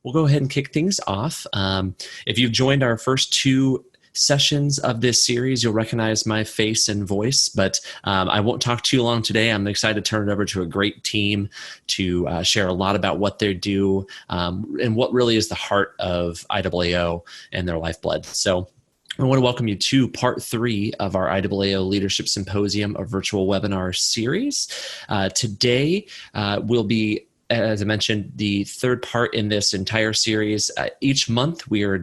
We'll go ahead and kick things off. If you've joined our first two sessions of this series, you'll recognize my face and voice, but I won't talk too long today. I'm excited to turn it over to a great team to share a lot about what they do and what really is the heart of IAAO and their lifeblood. So I want to welcome you to part 3 of our IAAO Leadership Symposium, a virtual webinar series. Today will be, as I mentioned, the third part in this entire series. Each month we are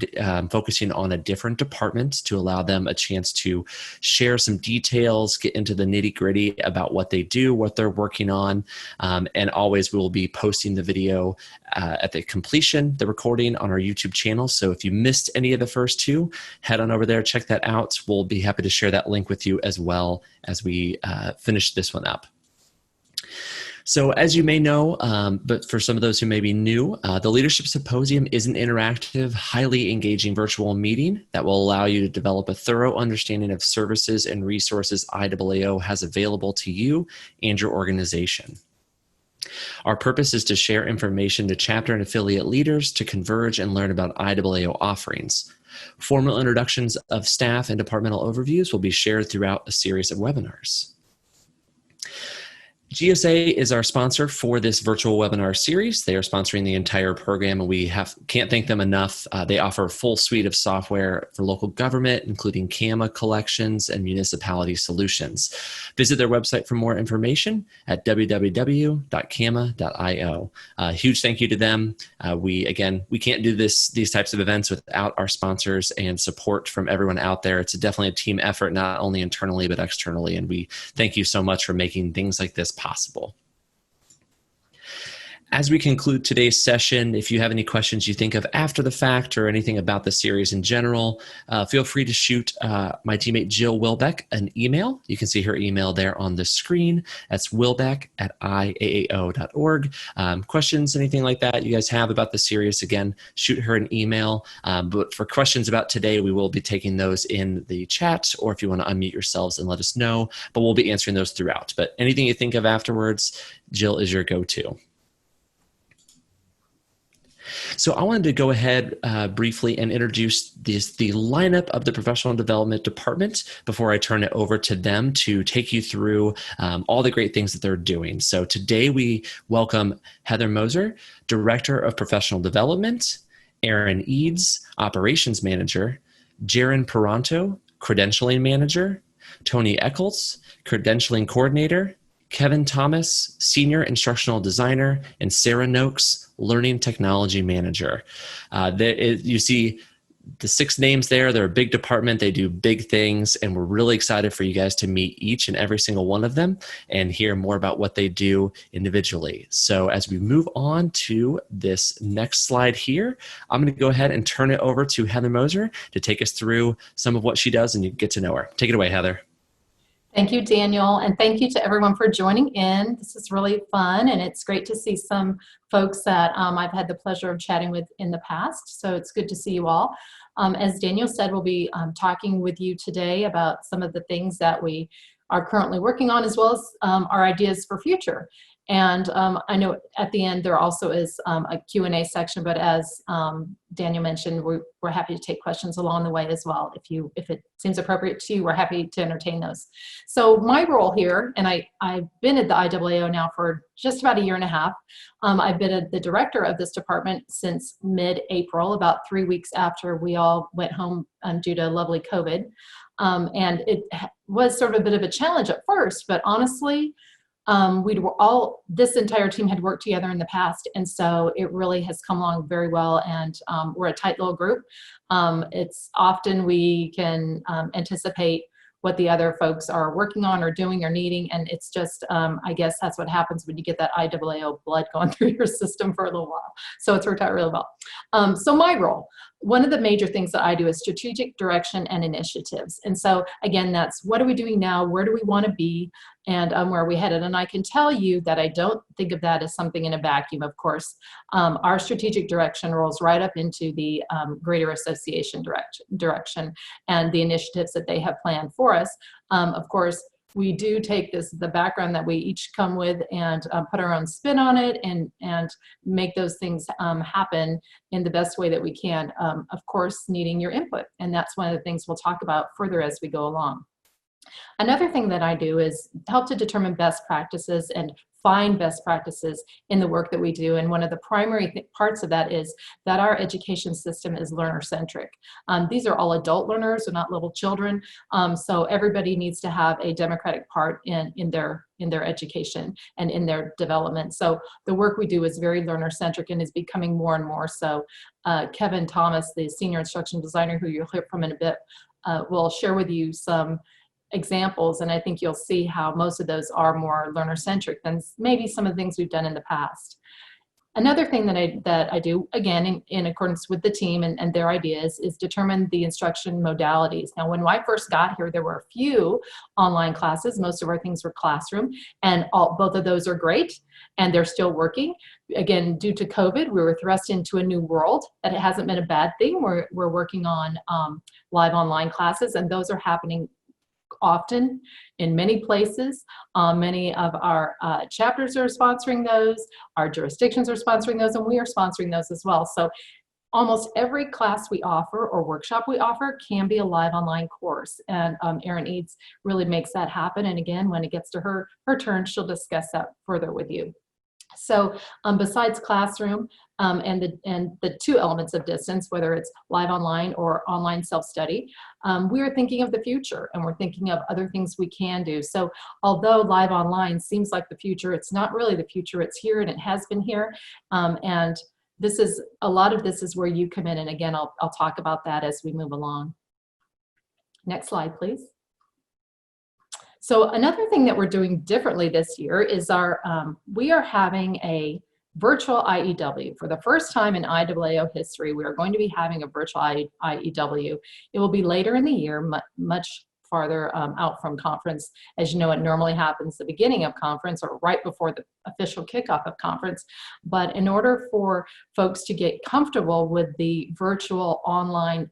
focusing on a different department to allow them a chance to share some details, get into the nitty-gritty about what they do, what they're working on, and always we will be posting the video at the completion, the recording on our YouTube channel. So if you missed any of the first two, head on over there, check that out. We'll be happy to share that link with you as well as we finish this one up. So as you may know, but for some of those who may be new, the Leadership Symposium is an interactive, highly engaging virtual meeting that will allow you to develop a thorough understanding of services and resources IAAO has available to you and your organization. Our purpose is to share information to chapter and affiliate leaders to converge and learn about IAAO offerings. Formal introductions of staff and departmental overviews will be shared throughout a series of webinars. GSA is our sponsor for this virtual webinar series. They are sponsoring the entire program, and we can't thank them enough. They offer a full suite of software for local government, including CAMA collections and municipality solutions. Visit their website for more information at www.cama.io. Huge thank you to them. We can't do these types of events without our sponsors and support from everyone out there. It's definitely a team effort, not only internally but externally, and we thank you so much for making things like this possible. As we conclude today's session, if you have any questions you think of after the fact or anything about the series in general, feel free to shoot my teammate Jill Wilbeck an email. You can see her email there on the screen. That's wilbeck@iaao.org. Questions, anything like that you guys have about the series, again, shoot her an email. But for questions about today, we will be taking those in the chat, or if you want to unmute yourselves and let us know, but we'll be answering those throughout. But anything you think of afterwards, Jill is your go-to. So I wanted to go ahead briefly and introduce the lineup of the Professional Development Department before I turn it over to them to take you through all the great things that they're doing. So today we welcome Heather Moser, Director of Professional Development, Aaron Eads, Operations Manager, Jaron Peranto, Credentialing Manager, Tony Eccles, Credentialing Coordinator, Kevin Thomas, Senior Instructional Designer, and Sarah Knox, Learning Technology Manager. You see the 6 names there. They're a big department. They do big things, and we're really excited for you guys to meet each and every single one of them and hear more about what they do individually. So as we move on to this next slide here, I'm going to go ahead and turn it over to Heather Moser to take us through some of what she does, and you get to know her. Take it away, Heather. Thank you, Daniel, and thank you to everyone for joining in. This is really fun, and it's great to see some folks that I've had the pleasure of chatting with in the past, so it's good to see you all. As Daniel said, we'll be talking with you today about some of the things that we are currently working on, as well as our ideas for future. And I know at the end there also is a Q&A section, but as Daniel mentioned, we're happy to take questions along the way as well. If it seems appropriate to you, we're happy to entertain those. So my role here, and I've been at the IAAO now for just about 1.5 years. I've been the director of this department since mid-April, about 3 weeks after we all went home due to lovely COVID. And it was sort of a bit of a challenge at first, but honestly, this entire team had worked together in the past, and so it really has come along very well, and we're a tight little group. It's often we can anticipate what the other folks are working on or doing or needing, and it's just, I guess that's what happens when you get that IAAO blood going through your system for a little while. So it's worked out really well. So my role, one of the major things that I do is strategic direction and initiatives. And so again, that's what are we doing now? Where do we want to be? And where are we headed? And I can tell you that I don't think of that as something in a vacuum, of course. Our strategic direction rolls right up into the Greater Association direction and the initiatives that they have planned for us. Of course, we do take the background that we each come with and put our own spin on it and make those things happen in the best way that we can, of course, needing your input. And that's one of the things we'll talk about further as we go along. Another thing that I do is help to determine best practices and find best practices in the work that we do. And one of the primary parts of that is that our education system is learner-centric. These are all adult learners, they're not little children. So everybody needs to have a democratic part in their education and in their development. So the work we do is very learner-centric and is becoming more and more so. Kevin Thomas, the senior instructional designer who you'll hear from in a bit, will share with you some examples, and I think you'll see how most of those are more learner-centric than maybe some of the things we've done in the past. Another thing that I do, again, in accordance with the team and their ideas, is determine the instruction modalities. Now, when I first got here, there were a few online classes. Most of our things were classroom, and both of those are great, and they're still working. Again, due to COVID, we were thrust into a new world, that it hasn't been a bad thing. We're working on live online classes, and those are happening often in many places. Many of our chapters are sponsoring those, our jurisdictions are sponsoring those, and we are sponsoring those as well. So almost every class we offer or workshop we offer can be a live online course, and Erin Eads really makes that happen. And again, when it gets to her turn, she'll discuss that further with you. So besides classroom and the two elements of distance, whether it's live online or online self-study, we are thinking of the future, and we're thinking of other things we can do. So although live online seems like the future, it's not really the future. It's here, and it has been here. And a lot of this is where you come in. And again, I'll talk about that as we move along. Next slide, please. So another thing that we're doing differently this year is we are having a virtual IEW. For the first time in IAAO history, we are going to be having a virtual IEW. It will be later in the year, much farther out from conference. As you know, it normally happens the beginning of conference or right before the official kickoff of conference. But in order for folks to get comfortable with the virtual online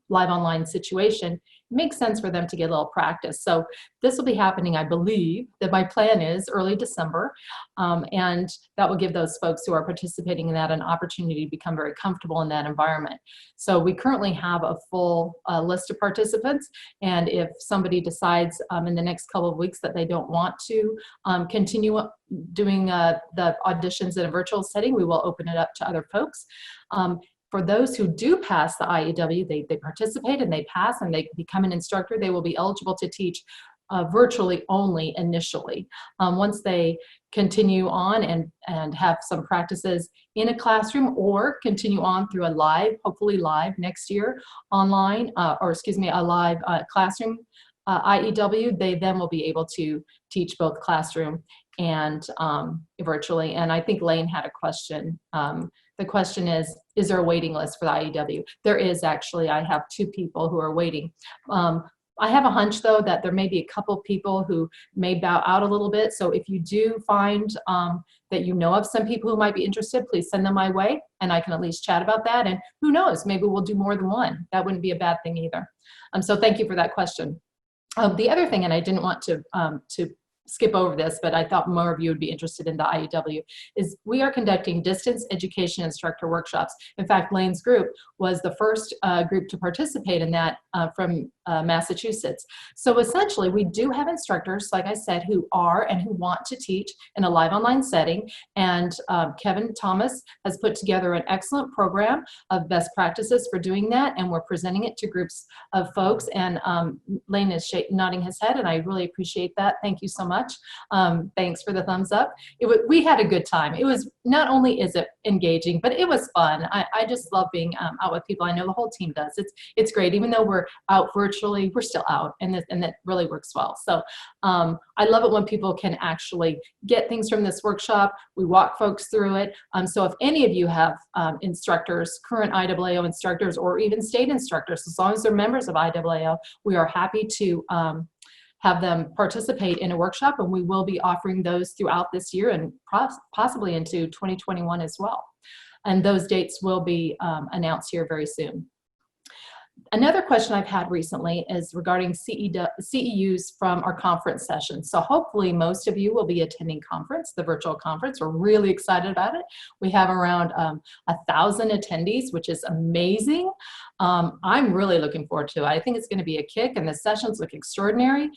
live online situation, it makes sense for them to get a little practice. So this will be happening, I believe, that my plan is early December, and that will give those folks who are participating in that an opportunity to become very comfortable in that environment. So we currently have a full list of participants, and if somebody decides in the next couple of weeks that they don't want to continue doing the auditions in a virtual setting, we will open it up to other folks. For those who do pass the IEW, they participate and they pass and they become an instructor, they will be eligible to teach virtually only initially. Once they continue on and have some practices in a classroom or continue on through a live, hopefully live next year, online, a live classroom IEW, they then will be able to teach both classroom and virtually. And I think Lane had a question. The question is there a waiting list for the IEW? There is actually. I have 2 people who are waiting. I have a hunch, though, that there may be a couple people who may bow out a little bit. So if you do find that you know of some people who might be interested, please send them my way, and I can at least chat about that. And who knows, maybe we'll do more than one. That wouldn't be a bad thing either. So thank you for that question. The other thing, and I didn't want to skip over this, but I thought more of you would be interested in the IEW, is we are conducting distance education instructor workshops. In fact, Lane's group was the first group to participate in that from Massachusetts. So essentially, we do have instructors, like I said, who are and who want to teach in a live online setting. And Kevin Thomas has put together an excellent program of best practices for doing that. And we're presenting it to groups of folks. And Lane is nodding his head, and I really appreciate that. Thank you so much. Thanks for the thumbs up. We had a good time. It was, not only is it engaging, but it was fun. I just love being out with people. I know the whole team does. It's great. Even though we're out virtually, we're still out, and that really works well. So I love it when people can actually get things from this workshop. We walk folks through it. So if any of you have instructors, current IAAO instructors, or even state instructors, as long as they're members of IAAO, we are happy to have them participate in a workshop, and we will be offering those throughout this year and possibly into 2021 as well. And those dates will be announced here very soon. Another question I've had recently is regarding CEUs from our conference sessions. So hopefully most of you will be attending conference, the virtual conference. We're really excited about it. We have around 1,000 attendees, which is amazing. I'm really looking forward to it. I think it's going to be a kick, and the sessions look extraordinary.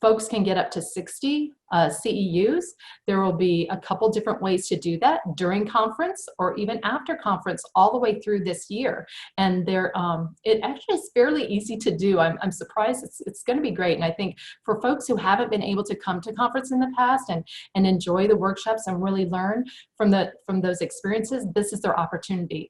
Folks can get up to 60 CEUs. There will be a couple different ways to do that during conference or even after conference all the way through this year. And it actually is fairly easy to do. I'm surprised. It's going to be great. And I think for folks who haven't been able to come to conference in the past and enjoy the workshops and really learn from those experiences, this is their opportunity.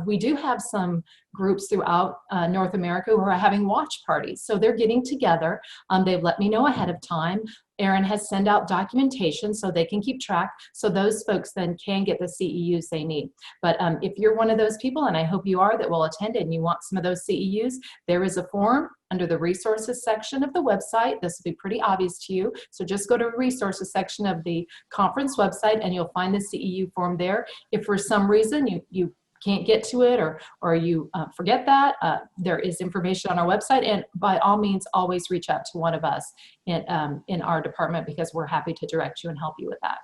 We do have some groups throughout North America who are having watch parties. So they're getting together. They've let me know ahead of time. Erin has sent out documentation so they can keep track, so those folks then can get the CEUs they need. But if you're one of those people, and I hope you are, that will attend and you want some of those CEUs, there is a form under the resources section of the website. This will be pretty obvious to you. So just go to the resources section of the conference website and you'll find the CEU form there. If for some reason you can't get to it or you forget that, there is information on our website, and by all means always reach out to one of us in our department, because we're happy to direct you and help you with that.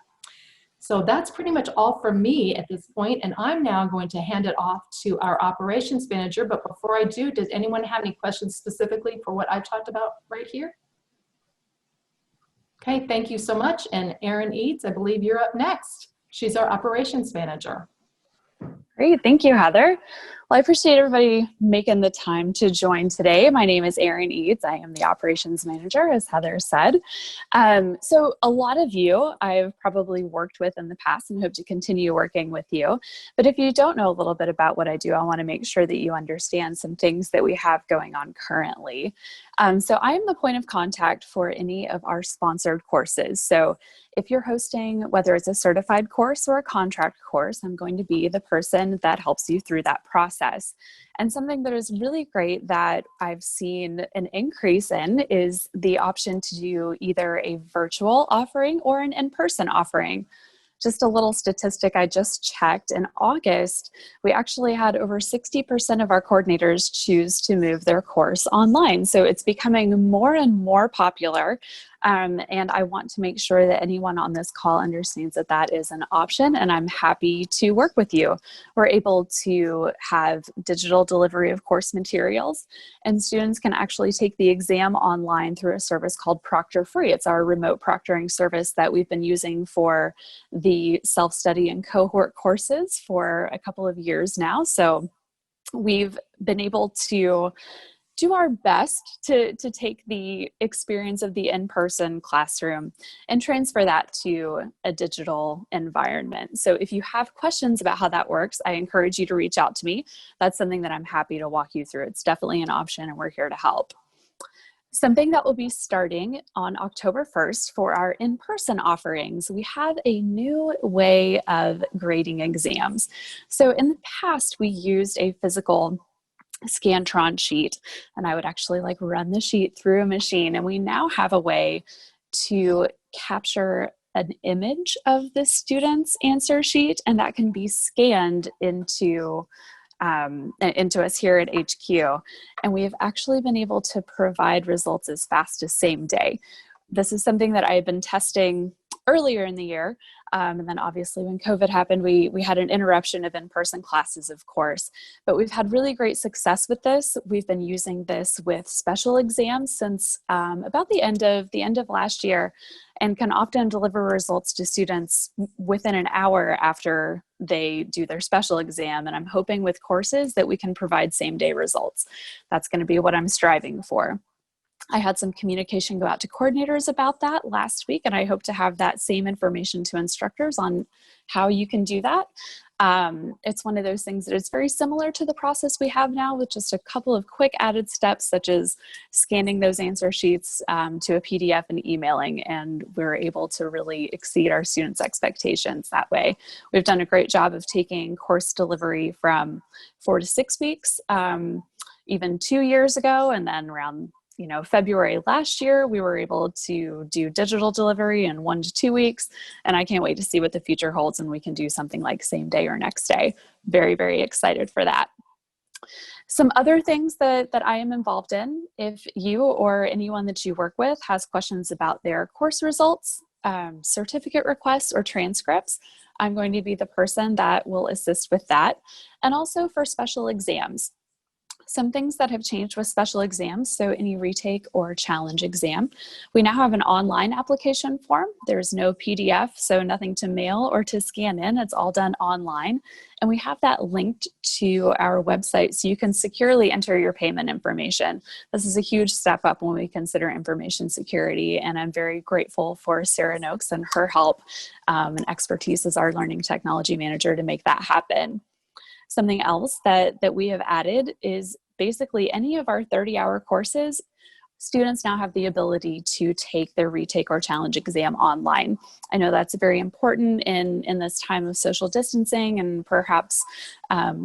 So that's pretty much all from me at this point, and I'm now going to hand it off to our operations manager. But before I do, does anyone have any questions specifically for what I've talked about right here? Okay, thank you so much. And Erin Eads, I believe you're up next. She's our operations manager. Great. Thank you, Heather. Well, I appreciate everybody making the time to join today. My name is Erin Eads. I am the operations manager, as Heather said. So a lot of you I've probably worked with in the past and hope to continue working with you. But if you don't know a little bit about what I do, I want to make sure that you understand some things that we have going on currently. So I am the point of contact for any of our sponsored courses. So if you're hosting, whether it's a certified course or a contract course, I'm going to be the person that helps you through that process. And something that is really great that I've seen an increase in is the option to do either a virtual offering or an in-person offering. Just a little statistic I just checked. In August, we actually had over 60% of our coordinators choose to move their course online. So it's becoming more and more popular. And I want to make sure that anyone on this call understands that that is an option, and I'm happy to work with you. We're able to have digital delivery of course materials, and students can actually take the exam online through a service called Proctor Free. It's our remote proctoring service that we've been using for the self-study and cohort courses for a couple of years now. So we've been able to do our best to take the experience of the in-person classroom and transfer that to a digital environment. So if you have questions about how that works, I encourage you to reach out to me. That's something that I'm happy to walk you through. It's definitely an option, and we're here to help. Something that will be starting on October 1st for our in-person offerings, we have a new way of grading exams. So in the past, we used a physical Scantron sheet, and I would actually run the sheet through a machine, and we now have a way to capture an image of the student's answer sheet, and that can be scanned into us here at HQ. And we have actually been able to provide results as fast as same day. This is something that I had been testing earlier in the year. And then obviously when COVID happened, we had an interruption of in-person classes, of course, but we've had really great success with this. We've been using this with special exams since about the end of last year, and can often deliver results to students within an hour after they do their special exam. And I'm hoping with courses that we can provide same-day results. That's going to be what I'm striving for. I had some communication go out to coordinators about that last week, and I hope to have that same information to instructors on how you can do that. It's one of those things that is very similar to the process we have now, with just a couple of quick added steps, such as scanning those answer sheets to a PDF and emailing, and we're able to really exceed our students' expectations that way. We've done a great job of taking course delivery from 4 to 6 weeks, even 2 years ago, and then around February last year, we were able to do digital delivery in 1 to 2 weeks, and I can't wait to see what the future holds, and we can do something like same day or next day. Very, very excited for that. Some other things that I am involved in, if you or anyone that you work with has questions about their course results, certificate requests, or transcripts, I'm going to be the person that will assist with that. And also for special exams. Some things that have changed with special exams, so any retake or challenge exam, we now have an online application form. There's no PDF, so nothing to mail or to scan in. It's all done online. And we have that linked to our website so you can securely enter your payment information. This is a huge step up when we consider information security, and I'm very grateful for Sarah Knox and her help and expertise as our learning technology manager to make that happen. Something else that we have added is basically any of our 30-hour courses, students now have the ability to take their retake or challenge exam online. I know that's very important in this time of social distancing and perhaps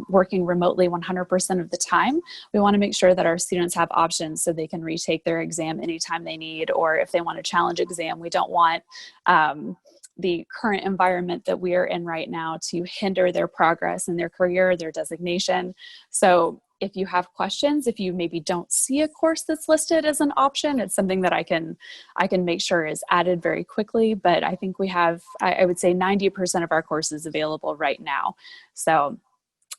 working remotely 100% of the time. We want to make sure that our students have options so they can retake their exam anytime they need, or if they want a challenge exam, we don't want the current environment that we are in right now to hinder their progress in their career, their designation. So if you have questions, if you maybe don't see a course that's listed as an option, it's something that I can make sure is added very quickly. But I think we have, I would say 90% of our courses available right now. So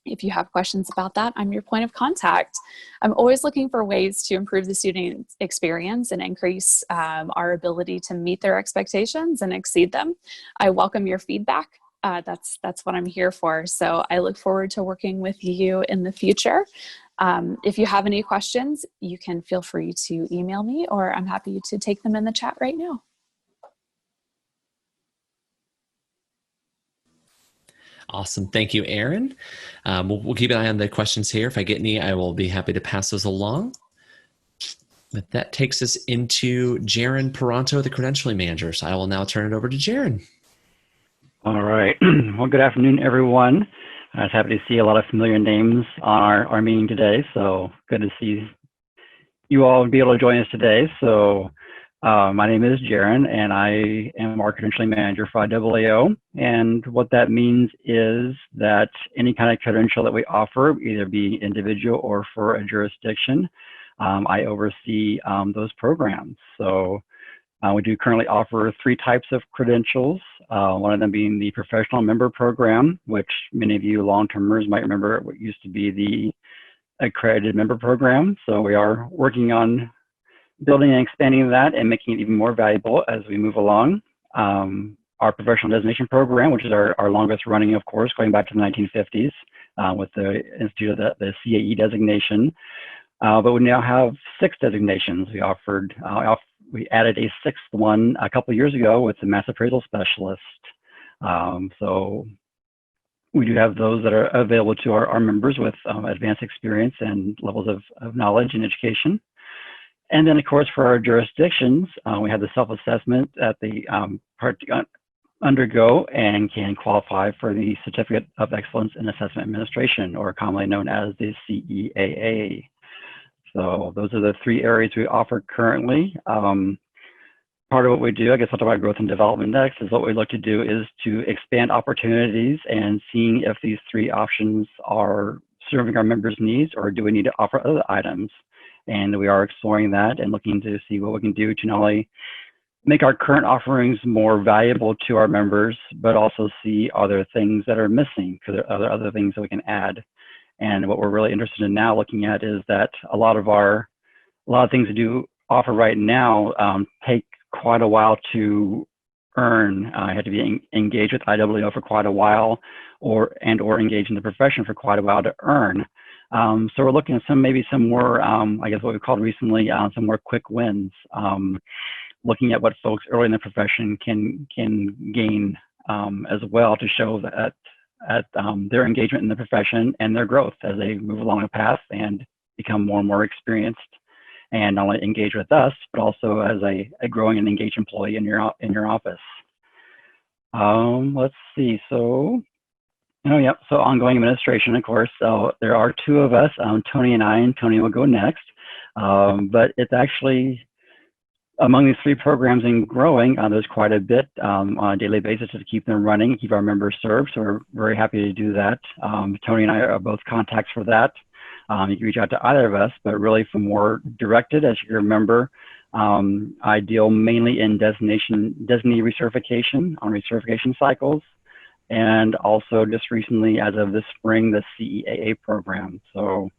if you have questions about that, I'm your point of contact. I'm always looking for ways to improve the student experience and increase our ability to meet their expectations and exceed them. I welcome your feedback. That's what I'm here for. So I look forward to working with you in the future. If you have any questions, you can feel free to email me, or I'm happy to take them in the chat right now. Awesome. Thank you, Erin. We'll keep an eye on the questions here. If I get any, I will be happy to pass those along. But that takes us into Jaron Peranto, the credentialing manager. So I will now turn it over to Jaron. All right. Well, good afternoon, everyone. I was happy to see a lot of familiar names on our meeting today. So good to see you all be able to join us today. So my name is Jaron, and I am our credentialing manager for IAAO. And what that means is that any kind of credential that we offer, either be individual or for a jurisdiction, I oversee those programs. So we do currently offer 3 types of credentials, one of them being the professional member program, which many of you long-termers might remember what used to be the accredited member program. So we are working on building and expanding that and making it even more valuable as we move along. Our professional designation program, which is our longest running, of course, going back to the 1950s with the Institute of the CAE designation. But we now have 6 designations. We added a 6th one a couple of years ago with the Mass Appraisal Specialist. So we do have those that are available to our members with advanced experience and levels of knowledge and education. And then, of course, for our jurisdictions, we have the self-assessment that they undergo and can qualify for the Certificate of Excellence in Assessment Administration, or commonly known as the CEAA. So those are the 3 areas we offer currently. Part of what we do, I guess I'll talk about growth and development next, is what we look to do is to expand opportunities and seeing if these 3 options are serving our members' needs, or do we need to offer other items. And we are exploring that and looking to see what we can do to not only make our current offerings more valuable to our members, but also see other things that are missing, because there are other things that we can add. And what we're really interested in now looking at is that a lot of things we do offer right now take quite a while to earn. I had to be engaged with IAAO for quite a while, or engaged in the profession for quite a while to earn. So we're looking at maybe some more, I guess what we called recently, some more quick wins. Looking at what folks early in the profession can gain as well, to show that their engagement in the profession and their growth as they move along the path and become more and more experienced, and not only engage with us, but also as a growing and engaged employee in your office. Let's see. So ongoing administration, of course. So there are 2 of us, Tony and I, and Tony will go next. But it's actually, among these 3 programs and growing, there's quite a bit on a daily basis to keep them running, keep our members served. So we're very happy to do that. Tony and I are both contacts for that. you can reach out to either of us, but really for more directed, as you remember, I deal mainly in designee recertification on recertification cycles, and also just recently, as of this spring, the CEAA program. So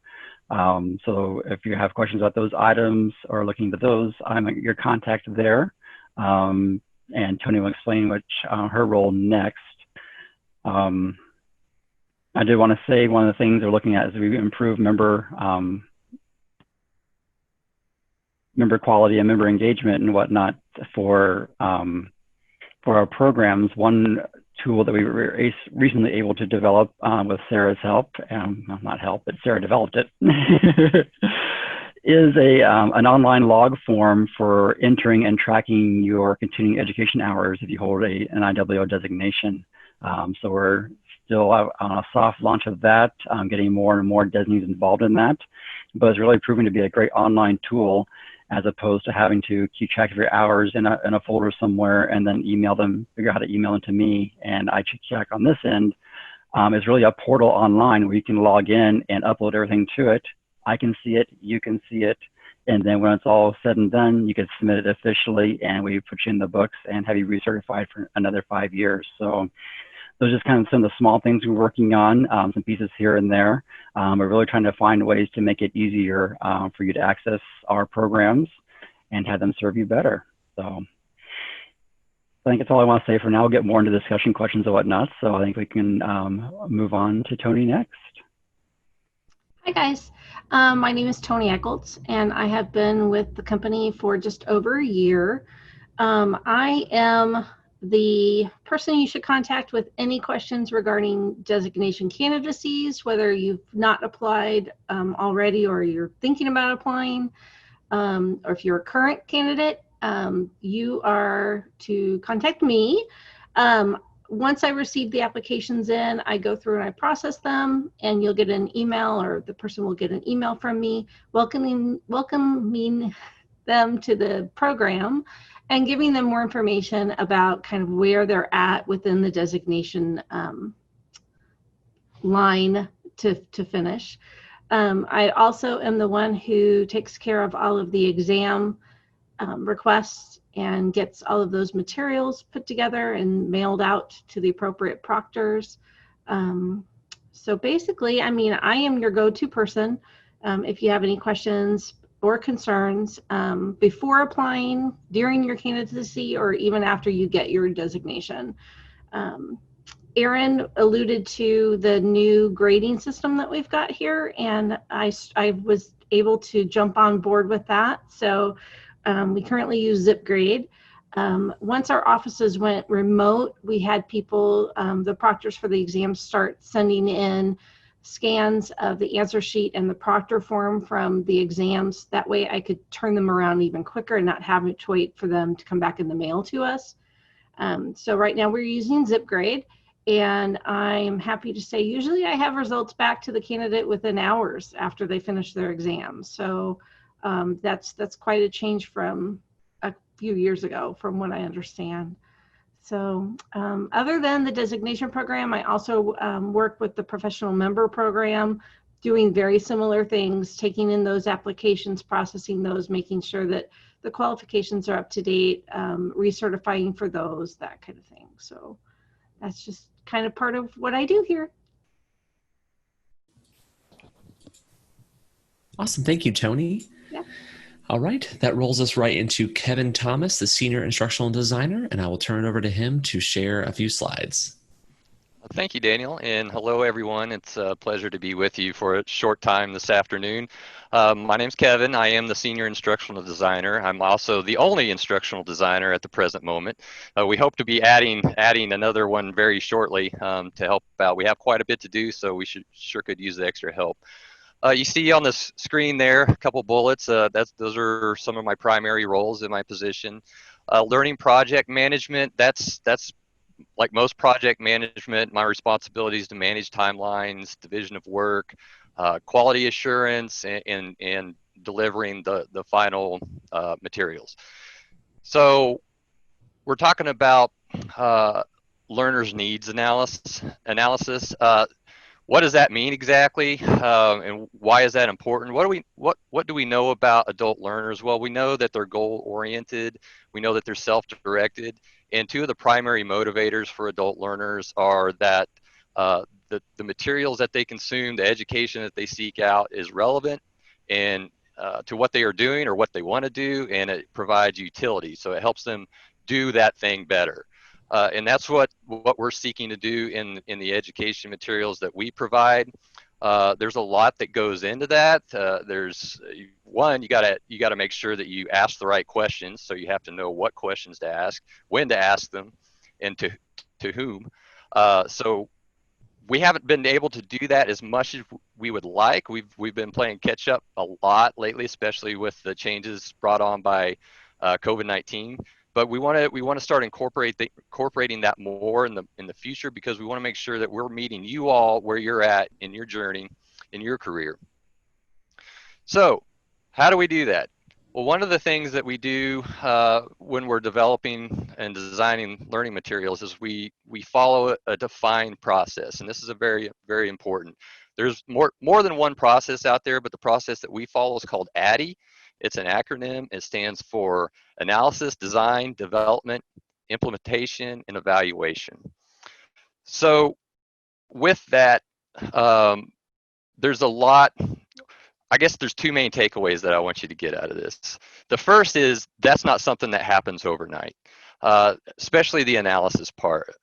if you have questions about those items or looking at those, I'm your contact there. And Tony will explain her role next. I did want to say one of the things they're looking at is we improve member quality and member engagement and whatnot for our programs. One tool that we were recently able to develop with Sarah's help, not help, but Sarah developed it, is an online log form for entering and tracking your continuing education hours if you hold an IWO designation. So we're still on a soft launch of that, getting more and more designees involved in that, but it's really proving to be a great online tool as opposed to having to keep track of your hours in a folder somewhere and then figure out how to email them to me, and I check on this end. It's really a portal online where you can log in and upload everything to it. I can see it, you can see it, and then when it's all said and done, you can submit it officially, and we put you in the books and have you recertified for another 5 years. So those are just kind of some of the small things we're working on, some pieces here and there. We're really trying to find ways to make it easier for you to access our programs and have them serve you better. So I think that's all I want to say for now. We'll get more into discussion questions and whatnot. So I think we can move on to Tony next. Hi guys, my name is Tony Eccles, and I have been with the company for just over a year. I am the person you should contact with any questions regarding designation candidacies, whether you've not applied already or you're thinking about applying, or if you're a current candidate, you are to contact me. Once I receive the applications in, I go through and I process them, and you'll get an email, or the person will get an email from me welcoming them to the program and giving them more information about kind of where they're at within the designation line to finish. I also am the one who takes care of all of the exam requests and gets all of those materials put together and mailed out to the appropriate proctors. So basically, I mean, I am your go-to person if you have any questions or concerns before applying, during your candidacy, or even after you get your designation. Aaron alluded to the new grading system that we've got here, and I was able to jump on board with that. So we currently use ZipGrade. Once our offices went remote, we had people, the proctors for the exams, start sending in scans of the answer sheet and the proctor form from the exams. That way I could turn them around even quicker and not having to wait for them to come back in the mail to us. So right now we're using ZipGrade, and I'm happy to say usually I have results back to the candidate within hours after they finish their exams. So that's quite a change from a few years ago, from what I understand. So other than the designation program, I also work with the professional member program, doing very similar things, taking in those applications, processing those, making sure that the qualifications are up to date, recertifying for those, that kind of thing. So that's just kind of part of what I do here. Awesome. Thank you, Tony. Yeah. All right. That rolls us right into Kevin Thomas, the Senior Instructional Designer, and I will turn it over to him to share a few slides. Thank you, Daniel, and hello, everyone. It's a pleasure to be with you for a short time this afternoon. My name's Kevin. I am the Senior Instructional Designer. I'm also the only instructional designer at the present moment. We hope to be adding another one very shortly to help out. We have quite a bit to do, so we sure could use the extra help. You see on the screen there a couple bullets. Those are some of my primary roles in my position. Learning project management, that's like most project management, my responsibility is to manage timelines, division of work, quality assurance, and delivering the final materials. So we're talking about learners' needs analysis. what does that mean exactly, and why is that important? What do we know about adult learners? Well, we know that they're goal-oriented. We know that they're self-directed, and two of the primary motivators for adult learners are that the materials that they consume, the education that they seek out, is relevant and to what they are doing or what they want to do, and it provides utility. So it helps them do that thing better. And that's what we're seeking to do in the education materials that we provide. There's a lot that goes into that. There's one, you gotta make sure that you ask the right questions. So you have to know what questions to ask, when to ask them, and to whom. So we haven't been able to do that as much as we would like. We've been playing catch up a lot lately, especially with the changes brought on by COVID-19. But we want to start incorporating that more in the future, because we want to make sure that we're meeting you all where you're at in your journey, in your career. So how do we do that? Well, one of the things that we do when we're developing and designing learning materials is we follow a defined process, and this is a very, very important. There's more than one process out there, but the process that we follow is called ADDIE. It's an acronym. It stands for Analysis, Design, Development, Implementation, and Evaluation. So with that, there's a lot. I guess there's two main takeaways that I want you to get out of this. The first is that's not something that happens overnight, especially the analysis part.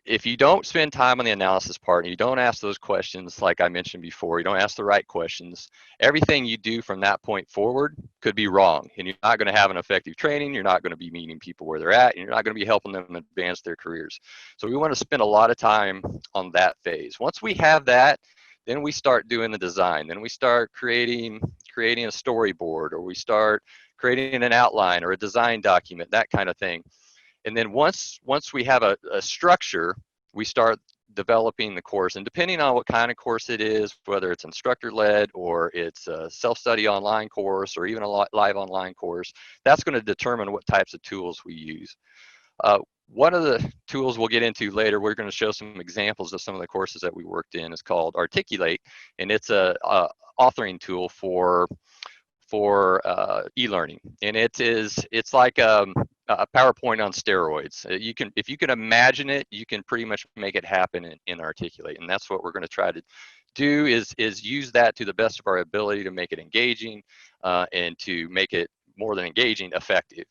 If you don't spend time on the analysis part and you don't ask those questions, like I mentioned before, you don't ask the right questions, everything you do from that point forward could be wrong, and you're not going to have an effective training, you're not going to be meeting people where they're at, and you're not going to be helping them advance their careers. So we want to spend a lot of time on that phase. Once we have that, then we start doing the design. Then we start creating a storyboard, or we start creating an outline or a design document, that kind of thing. And then once we have a structure, we start developing the course. And depending on what kind of course it is, whether it's instructor-led or it's a self-study online course or even a live online course, that's going to determine what types of tools we use. One of the tools we'll get into later, we're going to show some examples of some of the courses that we worked in, is called Articulate, and it's a authoring tool for e-learning, and it's like a PowerPoint on steroids. If you can imagine it, you can pretty much make it happen in Articulate, and that's what we're going to try to do is use that to the best of our ability to make it engaging and to make it, more than engaging, effective.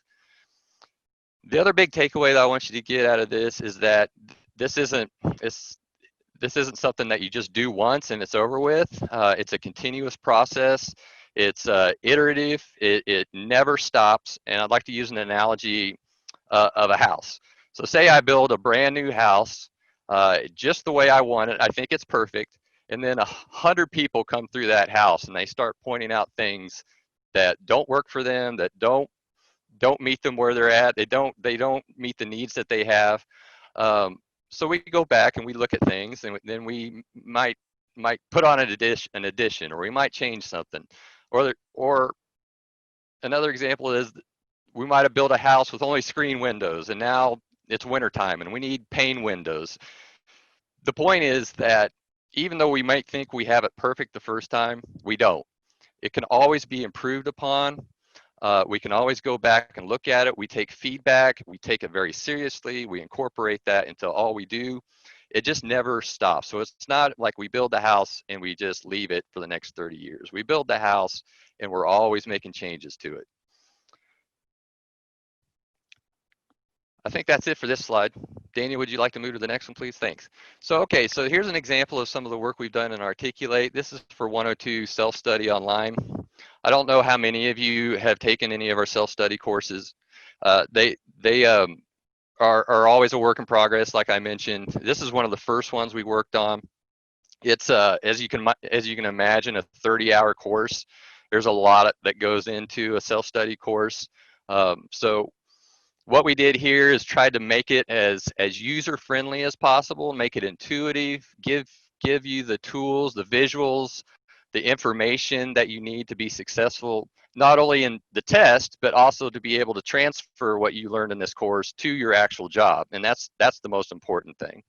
The other big takeaway that I want you to get out of this is that this isn't something that you just do once and it's over with. It's a continuous process. It's iterative. It never stops. And I'd like to use an analogy of a house. So say I build a brand new house just the way I want it. I think it's perfect. And then 100 people come through that house and they start pointing out things that don't work for them, that don't meet them where they're at. They don't meet the needs that they have. So we go back and we look at things, and then we might put on an addition, or we might change something. Or another example is we might have built a house with only screen windows, and now it's wintertime and we need pane windows. The point is that even though we might think we have it perfect the first time, we don't. It can always be improved upon. We can always go back and look at it. We take feedback. We take it very seriously. We incorporate that into all we do. It just never stops. So it's not like we build the house and we just leave it for the next 30 years. We build the house and we're always making changes to it. I think that's it for this slide. Daniel, would you like to move to the next one, please? Thanks. So, okay, so here's an example of some of the work we've done in Articulate. This is for 102 self-study online. I don't know how many of you have taken any of our self-study courses. They are always a work in progress, like I mentioned. This is one of the first ones we worked on. It's as you can imagine, a 30-hour course. There's a lot that goes into a self-study course. So what we did here is tried to make it as user-friendly as possible, make it intuitive, give you the tools, the visuals, the information that you need to be successful, not only in the test, but also to be able to transfer what you learned in this course to your actual job. And that's the most important thing.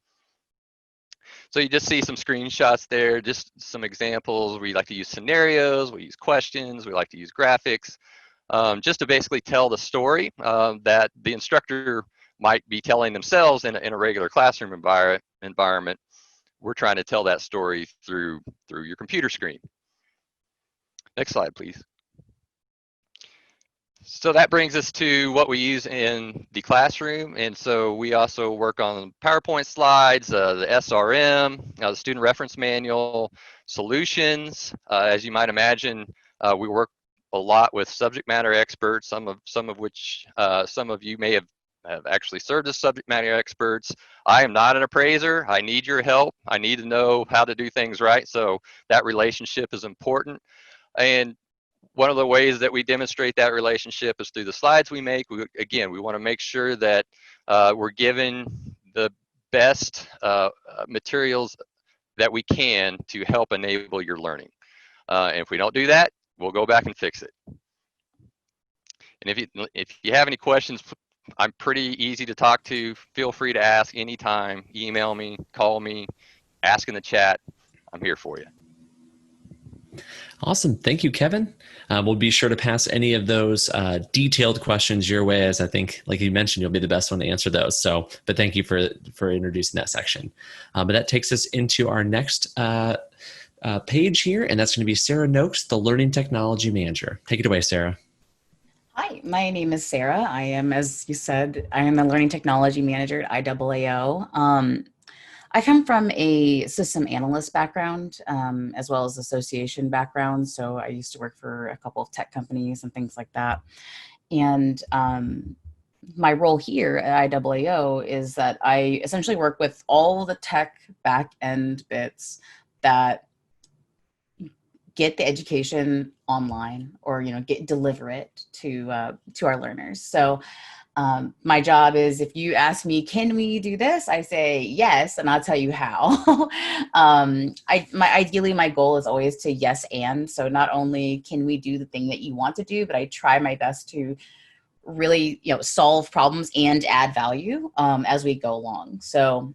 So you just see some screenshots there, just some examples. We like to use scenarios, we use questions, we like to use graphics, just to basically tell the story that the instructor might be telling themselves in a regular classroom environment. We're trying to tell that story through your computer screen. Next slide, please. So that brings us to what we use in the classroom. And so we also work on PowerPoint slides, the SRM, the student reference manual, solutions. As you might imagine, we work a lot with subject matter experts, some of which some of you may have actually served as subject matter experts. I am not an appraiser. I need your help. I need to know how to do things right. So that relationship is important. And one of the ways that we demonstrate that relationship is through the slides we make. Again, we want to make sure that we're given the best materials that we can to help enable your learning. And if we don't do that, we'll go back and fix it. And if you have any questions, I'm pretty easy to talk to. Feel free to ask anytime. Email me, call me, ask in the chat. I'm here for you. Awesome. Thank you, Kevin. We'll be sure to pass any of those detailed questions your way, as I think, like you mentioned, you'll be the best one to answer those. So, but thank you for introducing that section. But that takes us into our next page here, and that's going to be Sarah Knox, the Learning Technology Manager. Take it away, Sarah. Hi, my name is Sarah. I am, as you said, I am the Learning Technology Manager at IAAO. I come from a system analyst background, as well as association background. So I used to work for a couple of tech companies and things like that. And my role here at IAAO is that I essentially work with all the tech back end bits that get the education online, or deliver it to our learners. So my job is, if you ask me, can we do this? I say yes, and I'll tell you how. Ideally, my goal is always to yes and. So not only can we do the thing that you want to do, but I try my best to really solve problems and add value as we go along. So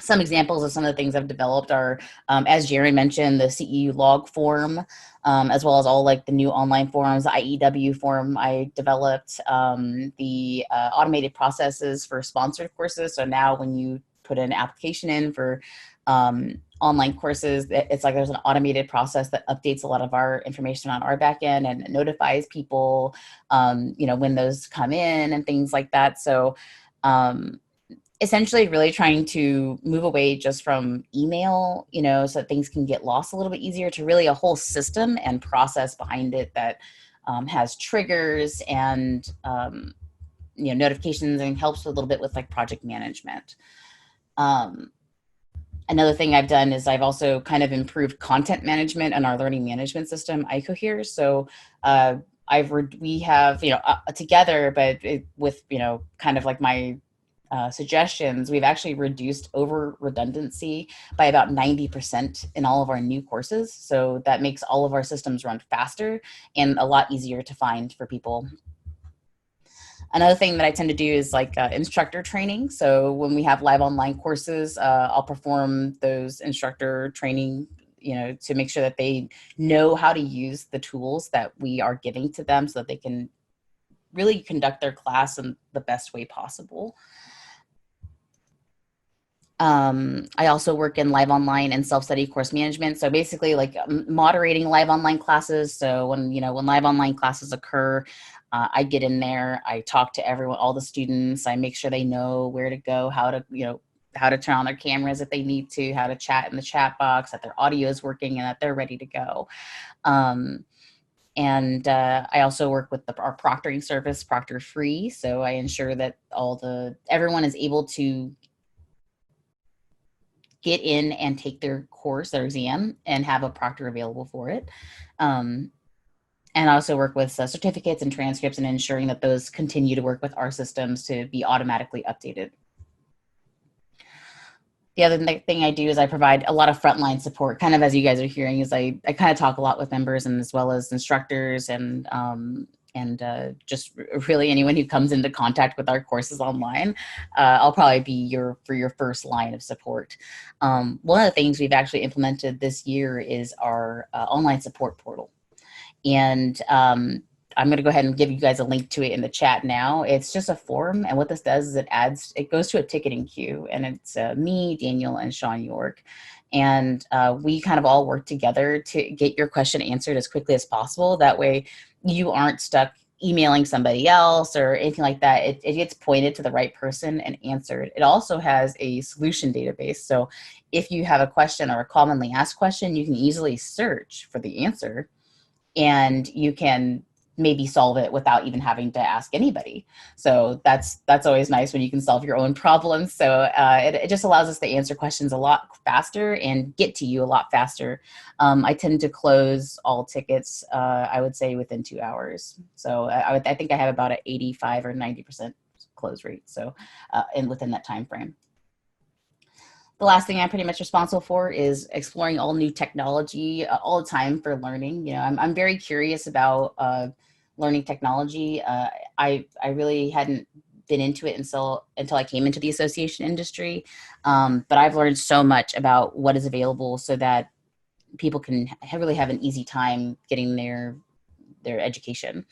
some examples of some of the things I've developed are, as Jerry mentioned, the CEU log form, as well as all like the new online forums, the IEW form I developed, the automated processes for sponsored courses. So now when you put an application in for online courses, it's like there's an automated process that updates a lot of our information on our back end and notifies people, when those come in and things like that. So essentially really trying to move away just from email, so that things can get lost a little bit easier, to really a whole system and process behind it that has triggers and, notifications, and helps a little bit with like project management. Another thing I've done is I've also kind of improved content management in our learning management system, iCohere. So we have, together, but with, kind of like my suggestions, we've actually reduced over redundancy by about 90% in all of our new courses. So that makes all of our systems run faster and a lot easier to find for people. Another thing that I tend to do is like instructor training. So when we have live online courses, I'll perform those instructor training, to make sure that they know how to use the tools that we are giving to them, so that they can really conduct their class in the best way possible. I also work in live online and self-study course management. So basically like moderating live online classes. So when live online classes occur, I get in there, I talk to everyone, all the students, I make sure they know where to go, how to turn on their cameras if they need to, how to chat in the chat box, that their audio is working and that they're ready to go. And I also work with our proctoring service, Proctor Free. So I ensure that everyone is able to get in and take their course, their exam, and have a proctor available for it. And I also work with certificates and transcripts, and ensuring that those continue to work with our systems to be automatically updated. The other thing I do is I provide a lot of frontline support, kind of as you guys are hearing, is I kind of talk a lot with members, and as well as instructors and just really anyone who comes into contact with our courses online, I'll probably be your first line of support. One of the things we've actually implemented this year is our online support portal. And I'm going to go ahead and give you guys a link to it in the chat now. It's just a form, and what this does is it goes to a ticketing queue, and it's me, Daniel, and Sean York. And we kind of all work together to get your question answered as quickly as possible. That way you aren't stuck emailing somebody else or anything like that. It gets pointed to the right person and answered. It also has a solution database. So if you have a question or a commonly asked question, you can easily search for the answer, and you can maybe solve it without even having to ask anybody. So that's always nice when you can solve your own problems. So it just allows us to answer questions a lot faster and get to you a lot faster. I tend to close all tickets, I would say, within 2 hours. So I think I have about an 85 or 90% close rate. So and within that time frame. The last thing I'm pretty much responsible for is exploring all new technology all the time for learning. You know, I'm very curious about learning technology. I really hadn't been into it until I came into the association industry. But I've learned so much about what is available so that people can really have an easy time getting their education.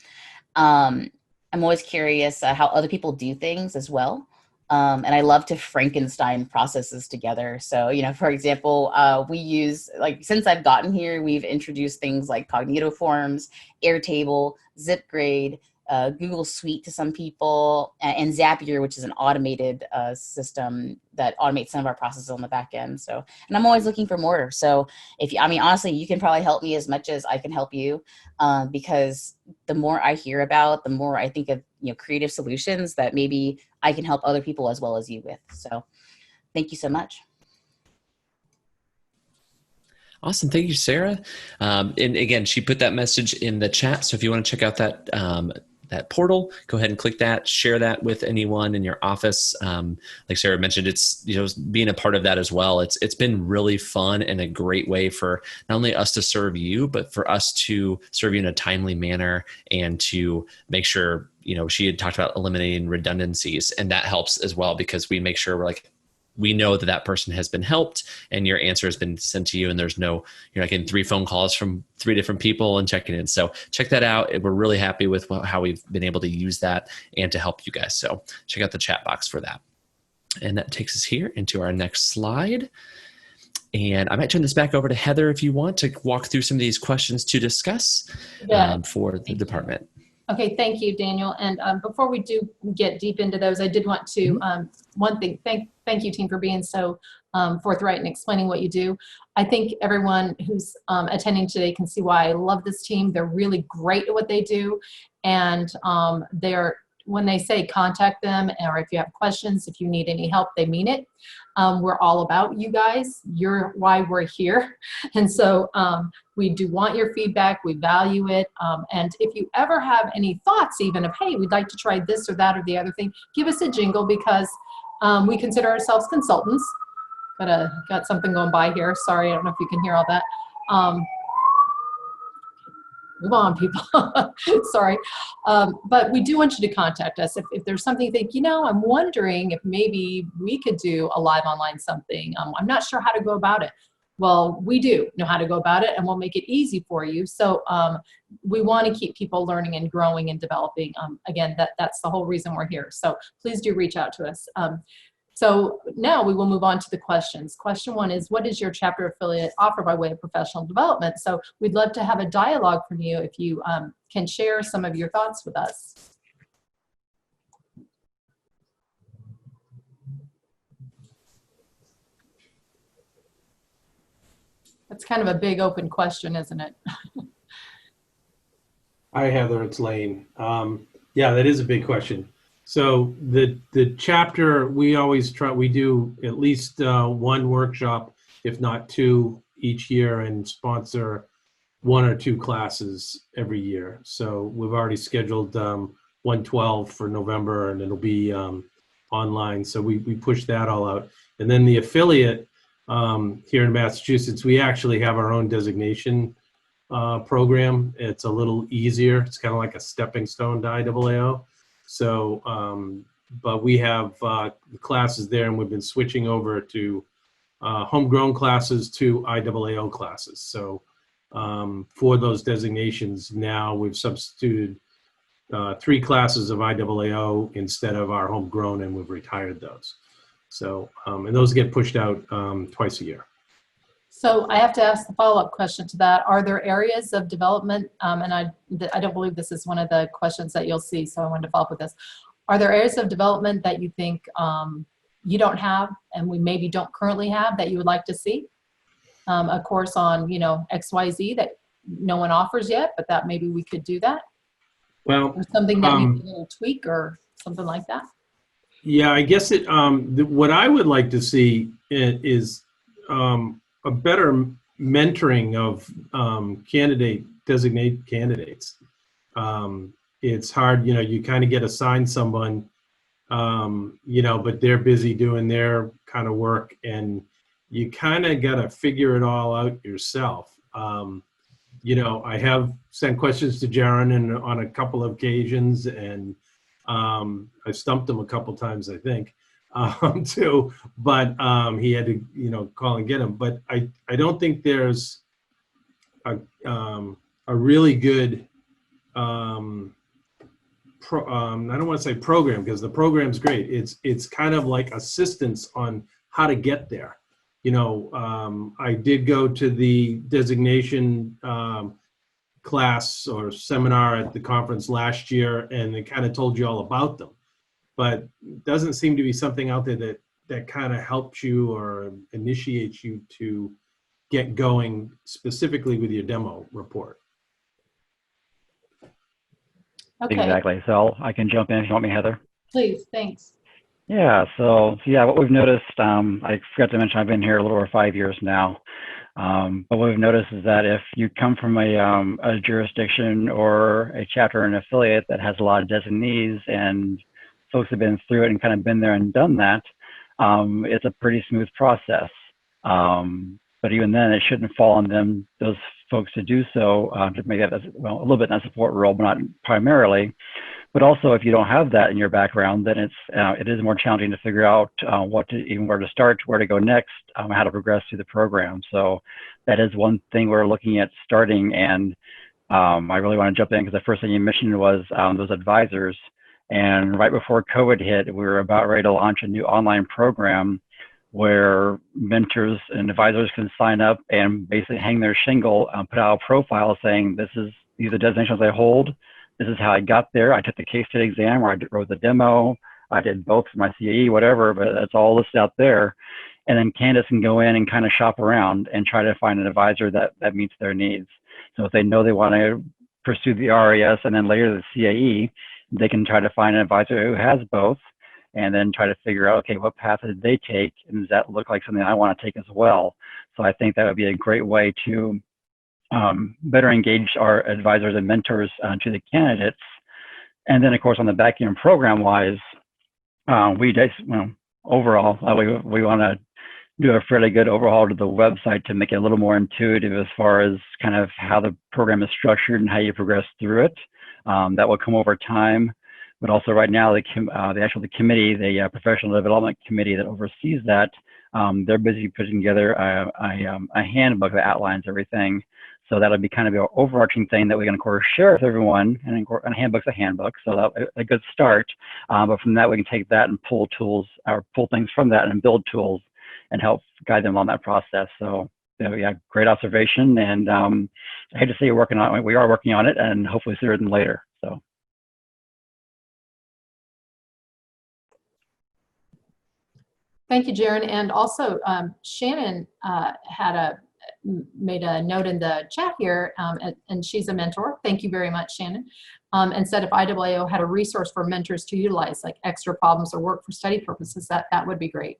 I'm always curious how other people do things as well. And I love to Frankenstein processes together. So, you know, for example, we use, like, since I've gotten here, we've introduced things like Cognitoforms, Airtable, ZipGrade, Google Suite to some people, and Zapier, which is an automated system that automates some of our processes on the back end. So, and I'm always looking for more. So honestly, you can probably help me as much as I can help you, because the more I hear about, the more I think of, you know, creative solutions that maybe I can help other people as well as you with. So thank you so much. Awesome. Thank you, Sarah. And again, she put that message in the chat. So if you want to check out that that portal, go ahead and click that, share that with anyone in your office. Like Sarah mentioned, it's, you know, being a part of that as well. It's been really fun and a great way for not only us to serve you, but for us to serve you in a timely manner and to make sure, you know, she had talked about eliminating redundancies, and that helps as well because we make sure we know that that person has been helped and your answer has been sent to you, and there's no, you're not getting 3 phone calls from 3 different people and checking in. So check that out. We're really happy with how we've been able to use that and to help you guys. So check out the chat box for that. And that takes us here into our next slide. And I might turn this back over to Heather if you want to walk through some of these questions to discuss for the department. Okay, thank you, Daniel. And before we do get deep into those, I did want to, one thing, thank you, team, for being so forthright and explaining what you do. I think everyone who's attending today can see why I love this team. They're really great at what they do. And when they say contact them, or if you have questions, if you need any help, they mean it. We're all about you guys. You're why we're here. And so we do want your feedback. We value it. And if you ever have any thoughts even of, hey, we'd like to try this or that or the other thing, give us a jingle, because we consider ourselves consultants. Got something going by here. Sorry, I don't know if you can hear all that. Move on, people. Sorry. But we do want you to contact us. If there's something you think, you know, I'm wondering if maybe we could do a live online something. I'm not sure how to go about it. Well, we do know how to go about it, and we'll make it easy for you. So we want to keep people learning and growing and developing. Again, that's the whole reason we're here. So please do reach out to us. So now we will move on to the questions. Question 1 is, what does your chapter affiliate offer by way of professional development? So we'd love to have a dialogue from you if you can share some of your thoughts with us. That's kind of a big open question, isn't it? Hi, Heather, it's Lane. Yeah, that is a big question. So the chapter, we do at least 1 workshop, if not 2 each year, and sponsor 1 or 2 classes every year. So we've already scheduled 112 for November, and it'll be online. So we push that all out. And then the affiliate here in Massachusetts, we actually have our own designation program. It's a little easier. It's kind of like a stepping stone to IAAO. So, but we have classes there, and we've been switching over to homegrown classes to IAAO classes. So for those designations, now we've substituted 3 classes of IAAO instead of our homegrown, and we've retired those. So, and those get pushed out twice a year. So I have to ask the follow-up question to that. Are there areas of development, and I don't believe this is one of the questions that you'll see, so I wanted to follow up with this. Are there areas of development that you think you don't have, and we maybe don't currently have, that you would like to see? A course on, you know, XYZ that no one offers yet, but that maybe we could do that? Well, Or something that you can tweak or something like that? yeah, I guess it. What I would like to see is a better mentoring of designate candidates. It's hard, you know, you kind of get assigned someone, you know, but they're busy doing their kind of work, and you kind of got to figure it all out yourself. You know, I have sent questions to Jaron on a couple of occasions, and I stumped him a couple times, I think, too. But he had to, you know, call and get him. But I don't think there's a really good I don't want to say program, because the program's great. It's kind of like assistance on how to get there. You know, I did go to the designation class or seminar at the conference last year, and they kind of told you all about them. But it doesn't seem to be something out there that kind of helps you or initiates you to get going specifically with your demo report. Okay. Exactly. So I can jump in if you want me, Heather. Please, thanks. Yeah, so yeah, what we've noticed, I forgot to mention I've been here a little over 5 years now, but what we've noticed is that if you come from a jurisdiction or a chapter or an affiliate that has a lot of designees and folks have been through it and kind of been there and done that, it's a pretty smooth process. But even then, it shouldn't fall on those folks to do so, to make that, well, a little bit in a support role, but not primarily. But also, if you don't have that in your background, then it is more challenging to figure out where to start, where to go next, how to progress through the program. So that is one thing we're looking at starting. And I really want to jump in because the first thing you mentioned was those advisors. And right before COVID hit, we were about ready to launch a new online program where mentors and advisors can sign up and basically hang their shingle, put out a profile saying, these are the designations I hold. This is how I got there. I took the case study exam, or I wrote the demo. I did both for my CAE, whatever, but that's all listed out there. And then candidates can go in and kind of shop around and try to find an advisor that meets their needs. So if they know they want to pursue the RES and then later the CAE, they can try to find an advisor who has both and then try to figure out, okay, what path did they take? And does that look like something I want to take as well? So I think that would be a great way to better engage our advisors and mentors to the candidates. And then, of course, on the back end program-wise, overall, we want to do a fairly good overhaul to the website to make it a little more intuitive as far as kind of how the program is structured and how you progress through it. That will come over time. But also right now, the committee, the professional development committee that oversees that, they're busy putting together a handbook that outlines everything. So that'll be kind of an overarching thing that we can, of course, share with everyone. And a handbook's a handbook, so that's a good start. But from that, we can take that and pull tools, or pull things from that and build tools and help guide them on that process. So yeah, great observation. And I hate to say you're working on it. We are working on it, and hopefully sooner than later. So. Thank you, Jaron. And also, Shannon made a note in the chat here, and she's a mentor. Thank you very much, Shannon. And said if IAAO had a resource for mentors to utilize, like extra problems or work for study purposes, that would be great.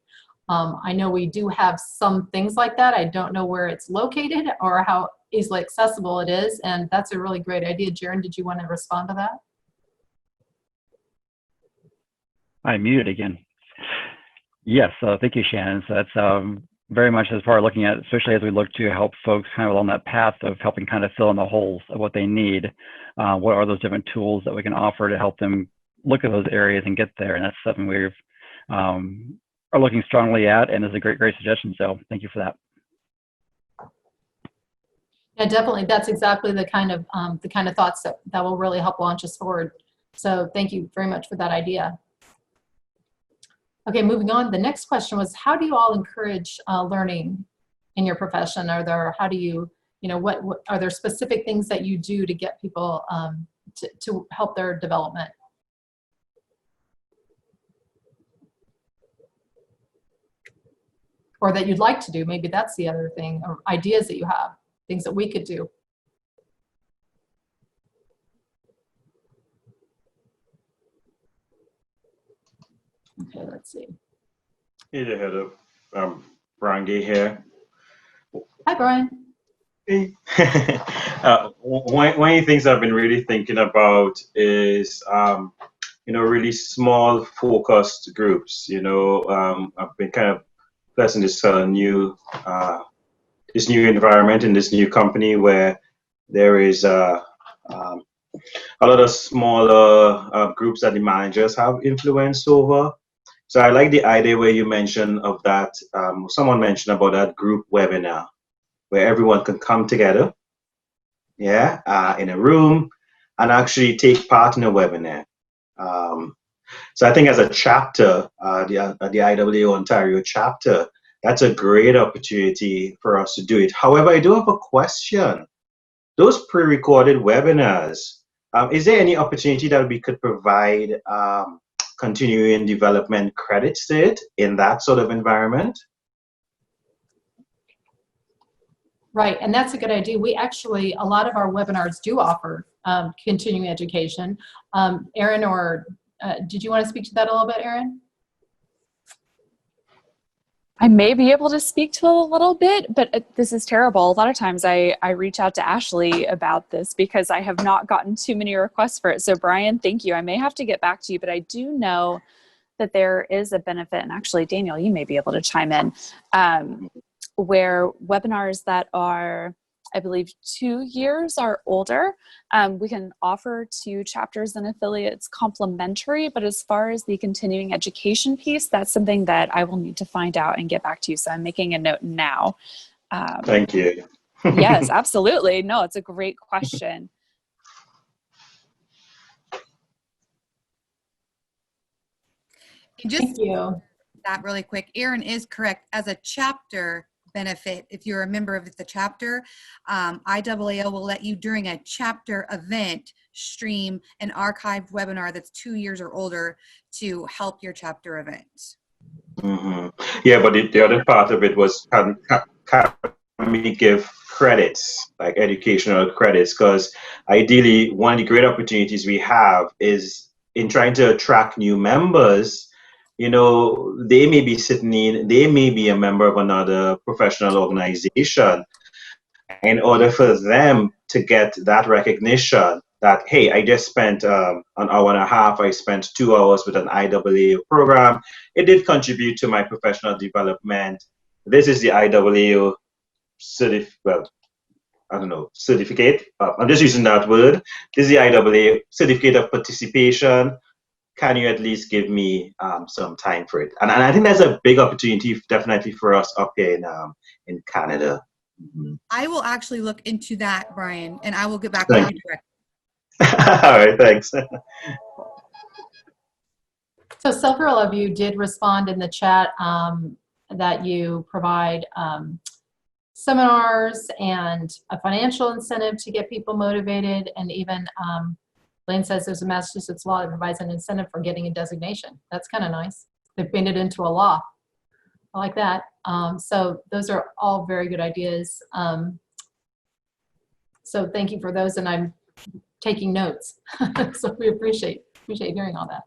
I know we do have some things like that. I don't know where it's located or how easily accessible it is, and that's a really great idea. Jaron, did you want to respond to that? I muted again. Yes, thank you, Shannon. So that's very much as far as looking at, especially as we look to help folks kind of along that path of helping kind of fill in the holes of what they need. What are those different tools that we can offer to help them look at those areas and get there? And that's something we've are looking strongly at, and is a great suggestion. So thank you for that. Yeah, definitely. That's exactly the kind of thoughts that will really help launch us forward. So thank you very much for that idea. Okay, moving on. The next question was, how do you all encourage learning in your profession? How do you, what are there specific things that you do to get people to help their development? Or that you'd like to do? Maybe that's the other thing, or ideas that you have, things that we could do. Okay, let's see. Hey there, Heather. Brian Gay here. Hi, Brian. Hey. One of the things I've been really thinking about is, really small focused groups. I've been kind of blessed in this new environment in this new company where there is a lot of smaller groups that the managers have influence over. So I like the idea where you mentioned of that, someone mentioned about that group webinar where everyone can come together, in a room and actually take part in a webinar. So I think as a chapter, the IWA Ontario chapter, that's a great opportunity for us to do it. However, I do have a question. Those pre-recorded webinars, is there any opportunity that we could provide continuing development credits to it in that sort of environment? Right, and that's a good idea. We actually, a lot of our webinars do offer continuing education. Erin, or did you want to speak to that a little bit, Erin? I may be able to speak to it a little bit, but this is terrible. A lot of times I reach out to Ashley about this because I have not gotten too many requests for it. So Brian, thank you. I may have to get back to you, but I do know that there is a benefit, and actually, Daniel, you may be able to chime in, where webinars that are, I believe, 2 years or older, we can offer to chapters and affiliates complimentary, but as far as the continuing education piece, that's something that I will need to find out and get back to you. So I'm making a note now. Thank you. Yes, absolutely. No, it's a great question. And just Thank you. that really quick, Erin is correct. As a chapter benefit, if you're a member of the chapter, IAAO will let you, during a chapter event, stream an archived webinar that's 2 years or older to help your chapter event. Mm-hmm. Yeah, but the other part of it was, can we give credits, like educational credits? Because ideally, one of the great opportunities we have is in trying to attract new members. They may be they may be a member of another professional organization. In order for them to get that recognition that, hey, I just spent an hour and a half, I spent 2 hours with an IAA program. It did contribute to my professional development. This is the IAA certificate. I'm just using that word. This is the IAA certificate of participation. Can you at least give me some time for it? And I think that's a big opportunity, definitely, for us up here in Canada. Mm-hmm. I will actually look into that, Brian, and I will get back to you directly. All right, thanks. So several of you did respond in the chat that you provide seminars and a financial incentive to get people motivated, and even Lane says there's a Massachusetts law that provides an incentive for getting a designation. That's kind of nice. They've made it into a law. I like that. So those are all very good ideas. So thank you for those, and I'm taking notes. So we appreciate hearing all that.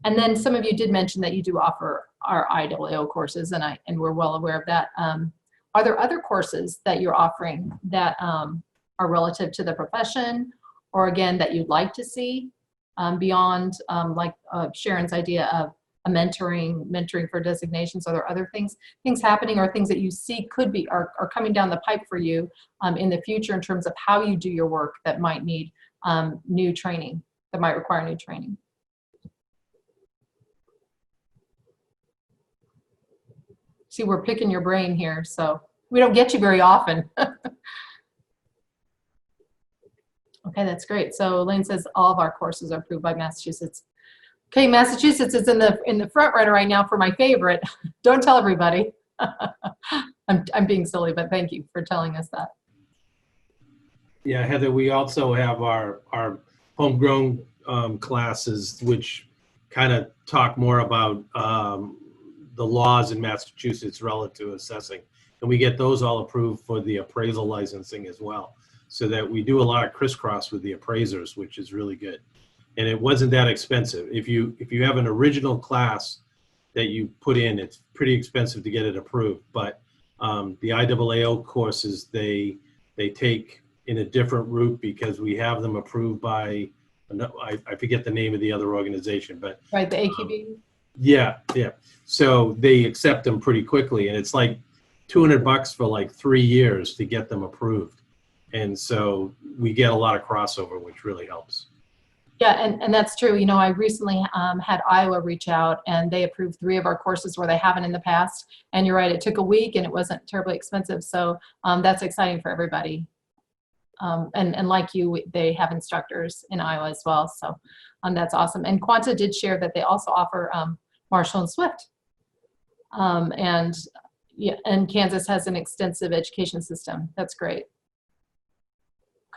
And then some of you did mention that you do offer our IAAO courses, and we're well aware of that. Are there other courses that you're offering that are relative to the profession, or again, that you'd like to see beyond like Sharon's idea of mentoring for designations? Are there other things happening, or things that you see are coming down the pipe for you in the future in terms of how you do your work that might need new training, that might require new training? See, we're picking your brain here, so we don't get you very often. Okay, that's great. So Elaine says all of our courses are approved by Massachusetts. Okay, Massachusetts is in the front runner right now for my favorite. Don't tell everybody. I'm being silly, but thank you for telling us that. Yeah, Heather, we also have our homegrown classes, which kind of talk more about the laws in Massachusetts relative to assessing. And we get those all approved for the appraisal licensing as well. So that we do a lot of crisscross with the appraisers, which is really good. And it wasn't that expensive. If you have an original class that you put in, it's pretty expensive to get it approved. But the IAAO courses, they take in a different route because we have them approved by, I forget the name of the other organization, but right, the AQB. Yeah. So they accept them pretty quickly, and it's like $200 for like 3 years to get them approved. And so we get a lot of crossover, which really helps. Yeah, and that's true. You know, I recently had Iowa reach out, and they approved 3 of our courses where they haven't in the past. And you're right, it took a week, and it wasn't terribly expensive. So that's exciting for everybody. And like you, they have instructors in Iowa as well. So that's awesome. And Quanta did share that they also offer Marshall and Swift. And Kansas has an extensive education system. That's great.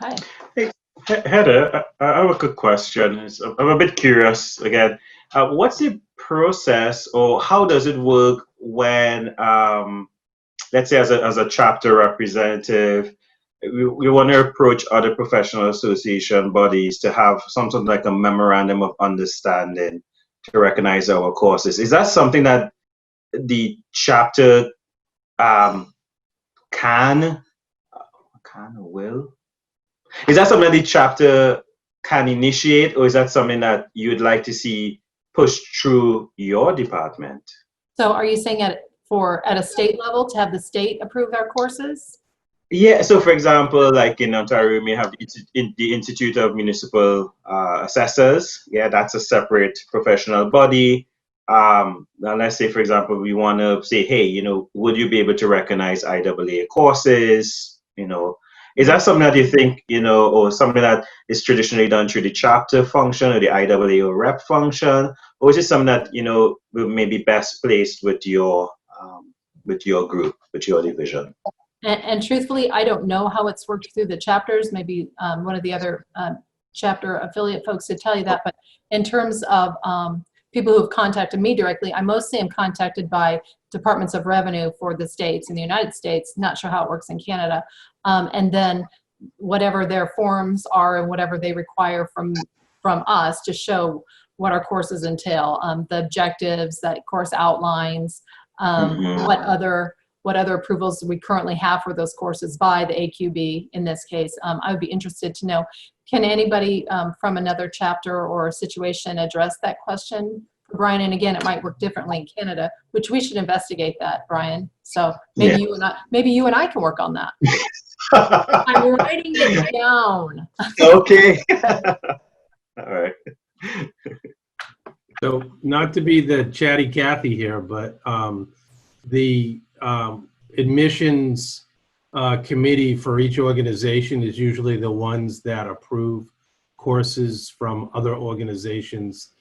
Okay. Hey, Heather, I have a good question. I'm a bit curious again. What's the process, or how does it work when, let's say, as a chapter representative, we want to approach other professional association bodies to have something like a memorandum of understanding to recognize our courses? Is that something that the chapter can or will? Is that something that the chapter can initiate, or is that something that you would like to see pushed through your department? So are you saying at a state level to have the state approve our courses? Yeah, so for example, like in Ontario, we have the Institute of Municipal Assessors. Yeah, that's a separate professional body. Now let's say, for example, we want to say, hey, you know, would you be able to recognize IAA courses? You know, is that something that you think, you know, or something that is traditionally done through the chapter function or the IAA or rep function? Or is it something that, you know, may be best placed with your group, with your division? And truthfully, I don't know how it's worked through the chapters. Maybe one of the other chapter affiliate folks could tell you that. But in terms of people who have contacted me directly, I mostly am contacted by departments of revenue for the states in the United States. Not sure how it works in Canada. And then whatever their forms are and whatever they require from us to show what our courses entail, the objectives, that course outlines, what other approvals we currently have for those courses by the AQB in this case. I would be interested to know, can anybody from another chapter or situation address that question for Brian? And again, it might work differently in Canada, which we should investigate that, Brian. So maybe you and I can work on that. I'm writing it down. Okay. All right. So not to be the chatty Cathy here, but the admissions committee for each organization is usually the ones that approve courses from other organizations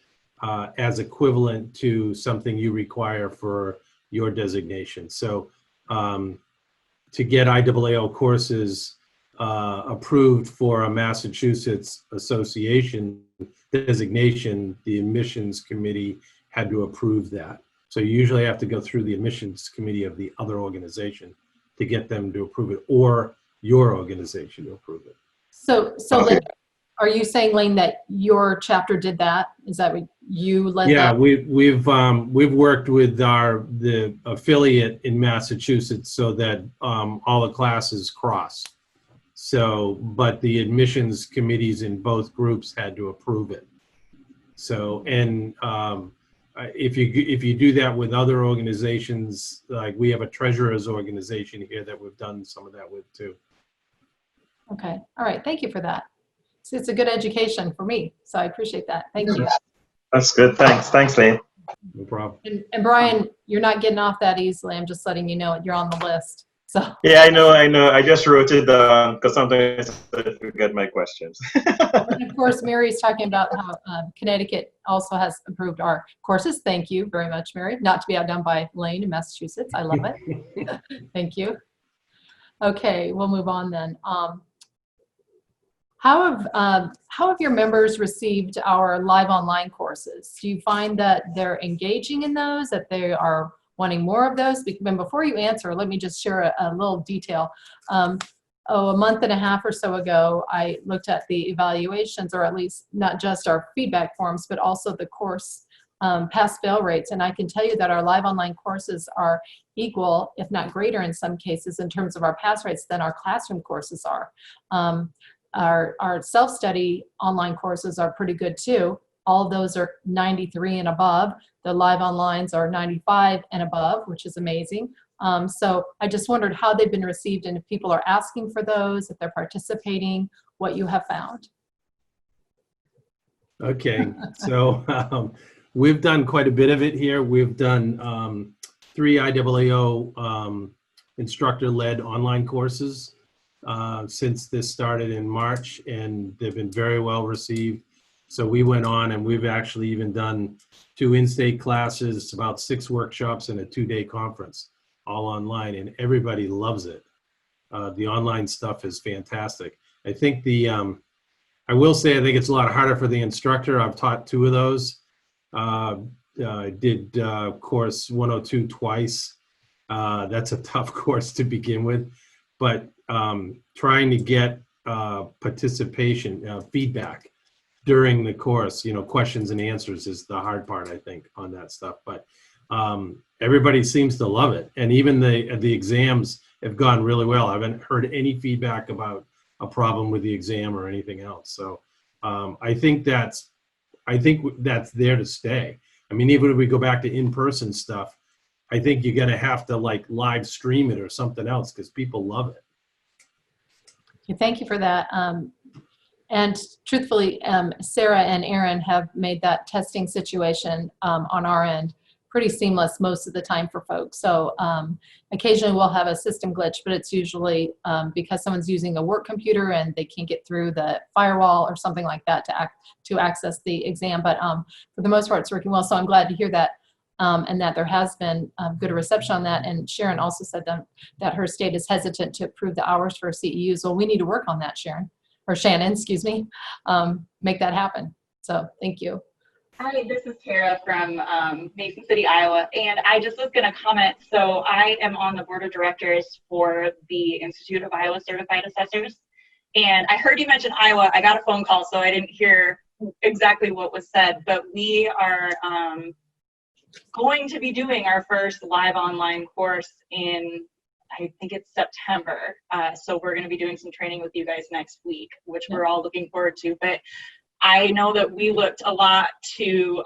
as equivalent to something you require for your designation. So to get IAAO courses approved for a Massachusetts association designation, the admissions committee had to approve that. So you usually have to go through the admissions committee of the other organization to get them to approve it, or your organization to approve it. So okay. Are you saying, Lane, that your chapter did that? Is that what you led? Yeah, that? we've worked with the affiliate in Massachusetts so that all the classes cross. So, but the admissions committees in both groups had to approve it. So, and if you do that with other organizations, like we have a treasurer's organization here that we've done some of that with too. Okay. All right. Thank you for that. So it's a good education for me. So I appreciate that. Thank you. That's good. Thanks, Lane. No problem. And Brian, you're not getting off that easily. I'm just letting you know it. You're on the list. So Yeah, I know. I just wrote it down because sometimes I forget my questions. and of course, Mary's talking about how Connecticut also has approved our courses. Thank you very much, Mary. Not to be outdone by Lane in Massachusetts. I love it. Thank you. Okay, we'll move on then. How have your members received our live online courses? Do you find that they're engaging in those, that they are wanting more of those? And before you answer, let me just share a little detail. A month and a half or so ago, I looked at the evaluations, or at least not just our feedback forms, but also the course pass-fail rates. And I can tell you that our live online courses are equal, if not greater in some cases, in terms of our pass rates than our classroom courses are. Our self-study online courses are pretty good too. All of those are 93 and above. The live onlines are 95 and above, which is amazing. So I just wondered how they've been received and if people are asking for those, if they're participating, what you have found. Okay, so we've done quite a bit of it here. We've done 3 IAAO instructor-led online courses since this started in March, and they've been very well received. So we went on and we've actually even done 2 in-state classes, about 6 workshops, and a 2-day conference, all online, and everybody loves it. The online stuff is fantastic. I think I will say I think it's a lot harder for the instructor. I've taught 2 of those. I did course 102 twice. That's a tough course to begin with, but trying to get participation, feedback during the course, questions and answers is the hard part, I think, on that stuff. But everybody seems to love it. And even the exams have gone really well. I haven't heard any feedback about a problem with the exam or anything else. So I think that's there to stay. I mean, even if we go back to in-person stuff, I think you're going to have to live stream it or something else because people love it. Okay, thank you for that. And truthfully, Sarah and Aaron have made that testing situation on our end pretty seamless most of the time for folks. So occasionally we'll have a system glitch, but it's usually because someone's using a work computer and they can't get through the firewall or something like that to access the exam. But for the most part, it's working well. So I'm glad to hear that. And that there has been good reception on that. And Sharon also said that her state is hesitant to approve the hours for CEUs. Well, we need to work on that, Shannon, excuse me, make that happen. So thank you. Hi, this is Tara from Mason City, Iowa, and I just was going to comment. So I am on the board of directors for the Institute of Iowa Certified Assessors, and I heard you mention Iowa. I got a phone call, so I didn't hear exactly what was said, but we are going to be doing our first live online course in, I think it's September. So we're going to be doing some training with you guys next week, which we're all looking forward to. But I know that we looked a lot to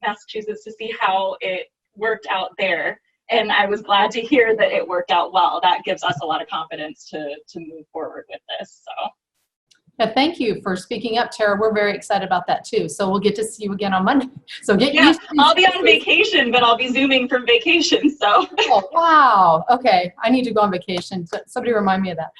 Massachusetts to see how it worked out there. And I was glad to hear that it worked out well. That gives us a lot of confidence to move forward with this. So. Yeah, thank you for speaking up, Tara. We're very excited about that too. So we'll get to see you again on Monday. So get used to I'll be on vacation, but I'll be Zooming from vacation. So. Oh, wow. Okay. I need to go on vacation. Somebody remind me of that.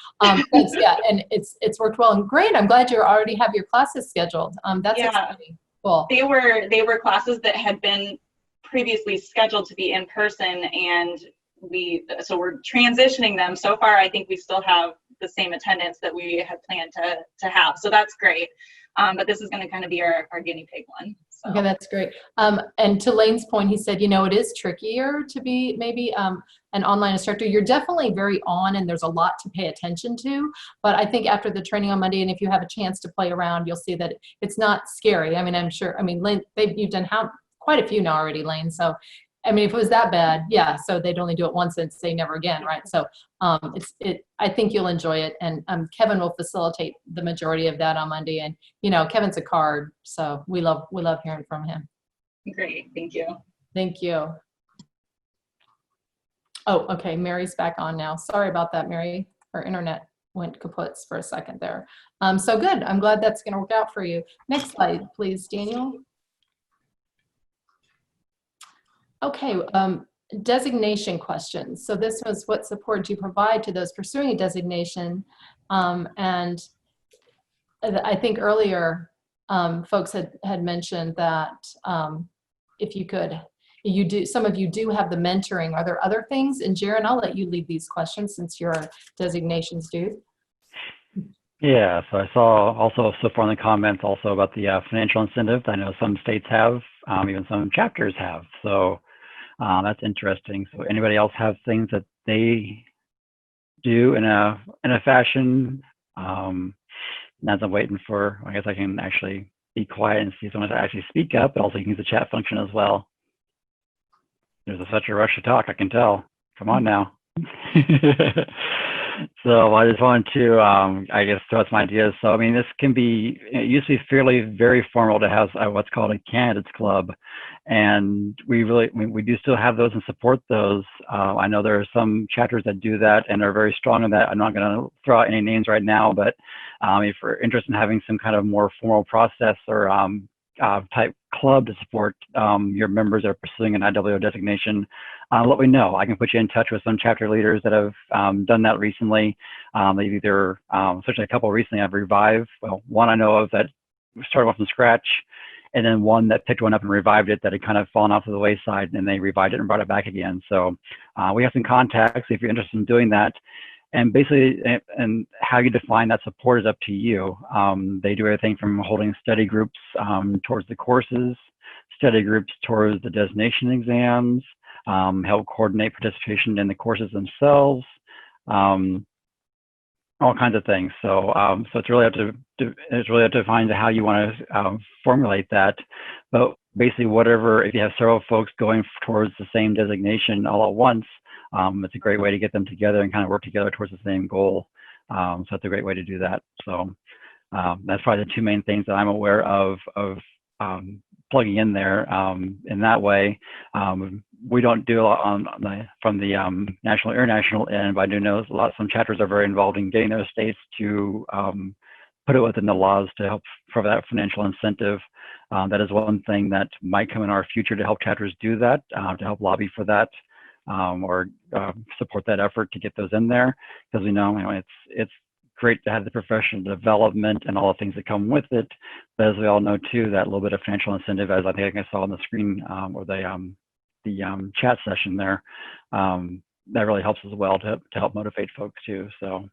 Thanks. Yeah. And it's worked well and great. I'm glad you already have your classes scheduled. That's exciting. Cool. They were classes that had been previously scheduled to be in person, and so we're transitioning them. So far, I think we still have the same attendance that we had planned to have. So that's great. But this is going to kind of be our guinea pig one. So. Okay, that's great. And to Lane's point, he said, it is trickier to be maybe an online instructor. You're definitely very on, and there's a lot to pay attention to. But I think after the training on Monday, and if you have a chance to play around, you'll see that it's not scary. I mean, I'm sure. I mean, Lane, you've done quite a few now already, Lane. So. I mean, if it was that bad, yeah, so they'd only do it once and say never again, right? So I think you'll enjoy it. And Kevin will facilitate the majority of that on Monday. And, Kevin's a card, so we love hearing from him. Great, thank you. Thank you. Oh, okay, Mary's back on now. Sorry about that, Mary. Our internet went kaput for a second there. So good, I'm glad that's gonna work out for you. Next slide, please, Daniel. Okay, designation questions. So this was what support do you provide to those pursuing a designation? And I think earlier folks had mentioned that if you could, some of you do have the mentoring. Are there other things? And Jaron, I'll let you lead these questions since you're a designations dude. Yeah, so I saw also so far in the comments also about the financial incentive. I know some states have, even some chapters have. So that's interesting. So anybody else have things that they do in a fashion? As I'm waiting for, I guess I can actually be quiet and see someone to actually speak up, but also you can use the chat function as well. There's such a rush to talk, I can tell. Come on now. So I just wanted to, I guess, throw out some ideas. So, I mean, this can be, it used to be very formal to have what's called a candidates club. And we do still have those and support those. I know there are some chapters that do that and are very strong in that. I'm not going to throw out any names right now, but if you're interested in having some kind of more formal process or type club to support your members that are pursuing an IWO designation, let me know. I can put you in touch with some chapter leaders that have done that recently. They've either, especially a couple recently, have revived. Well, one I know of that started off from scratch, and then one that picked one up and revived it that had kind of fallen off of the wayside, and they revived it and brought it back again. So we have some contacts if you're interested in doing that. And basically, and how you define that support is up to you. They do everything from holding study groups towards the courses, study groups towards the designation exams, help coordinate participation in the courses themselves, all kinds of things. So, so it's really up to find how you want to formulate that. But basically, whatever, if you have several folks going towards the same designation all at once, it's a great way to get them together and kind of work together towards the same goal. So it's a great way to do that. So that's probably the two main things that I'm aware of plugging in there in that way. We don't do a lot from the national or international end, but I do know some chapters are very involved in getting those states to put it within the laws to help for that financial incentive. That is one thing that might come in our future to help chapters do that, to help lobby for that. Or support that effort to get those in there, because we know, it's great to have the professional development and all the things that come with it, but as we all know too, that little bit of financial incentive, as I think I saw on the screen or the chat session there, that really helps as well to help motivate folks too. So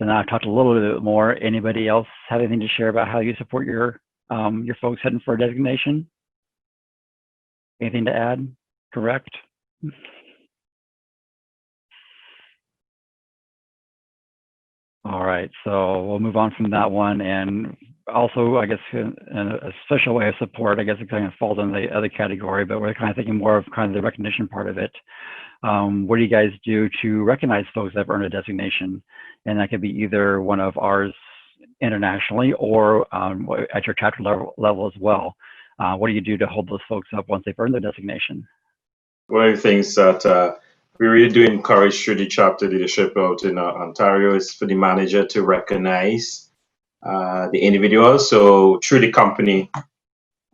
now I've talked a little bit more. Anybody else have anything to share about how you support your folks heading for a designation? Anything to add? Correct. All right, so we'll move on from that one. And also, I guess, a special way of support, I guess it kind of falls in the other category, but we're kind of thinking more of kind of the recognition part of it. What do you guys do to recognize folks that have earned a designation? And that could be either one of ours internationally or at your chapter level as well. What do you do to hold those folks up once they've earned their designation? One of the things that we really do encourage through the chapter leadership out in Ontario is for the manager to recognize the individual. So through the company,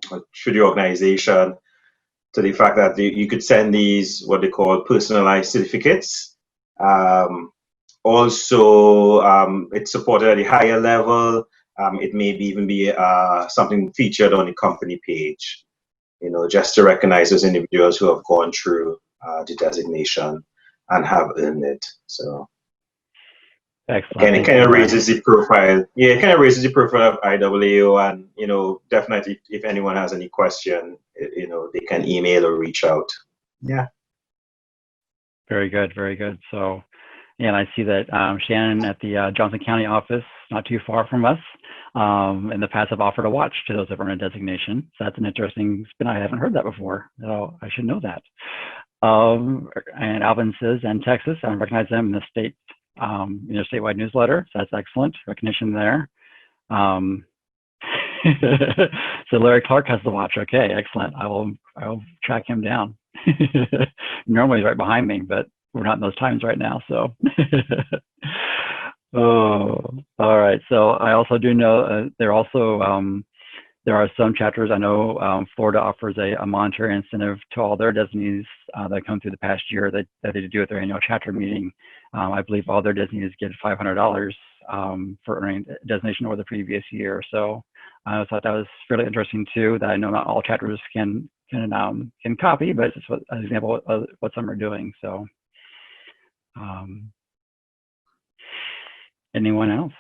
or through the organization, to the fact that you could send these what they call personalized certificates. Also, it's supported at the higher level. It may even be something featured on the company page, just to recognize those individuals who have gone through the designation and have earned it. So excellent. Again, it kind of raises the profile. Yeah, it kind of raises the profile of IWO, and definitely if anyone has any question, they can email or reach out. Yeah. Very good, very good. So, and I see that Shannon at the Johnson County office, not too far from us, in the past have offered a watch to those that earn a designation. So that's an interesting spin. I haven't heard that before. So I should know that. And Alvin says, and Texas, I recognize them in the state, in their statewide newsletter. So that's excellent recognition there. So Larry Clark has the watch. Okay, excellent. I will track him down. Normally he's right behind me, but we're not in those times right now. So, oh, all right. So I also do know there are some chapters. I know Florida offers a monetary incentive to all their designees that come through the past year that they do at their annual chapter meeting. I believe all their designees get $500 for earning designation over the previous year. So I thought that was fairly interesting too. That I know not all chapters can copy, but it's just an example of what some are doing. So, anyone else?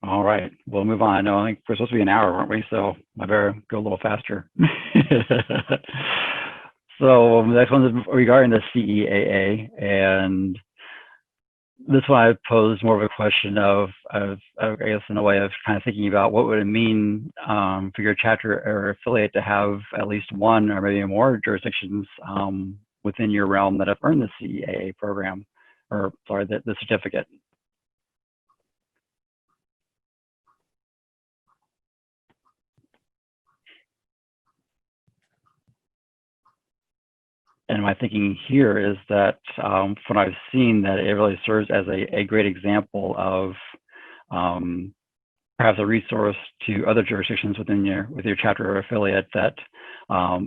All right, we'll move on. I think we're supposed to be an hour, weren't we? So I better go a little faster. So the next one is regarding the CEAA, and this one I posed more of a question of I guess in a way of kind of thinking about what would it mean for your chapter or affiliate to have at least one or maybe more jurisdictions within your realm that have earned the CEAA program, or sorry, the certificate. And my thinking here is that from what I've seen, that it really serves as a great example of perhaps a resource to other jurisdictions within your chapter or affiliate that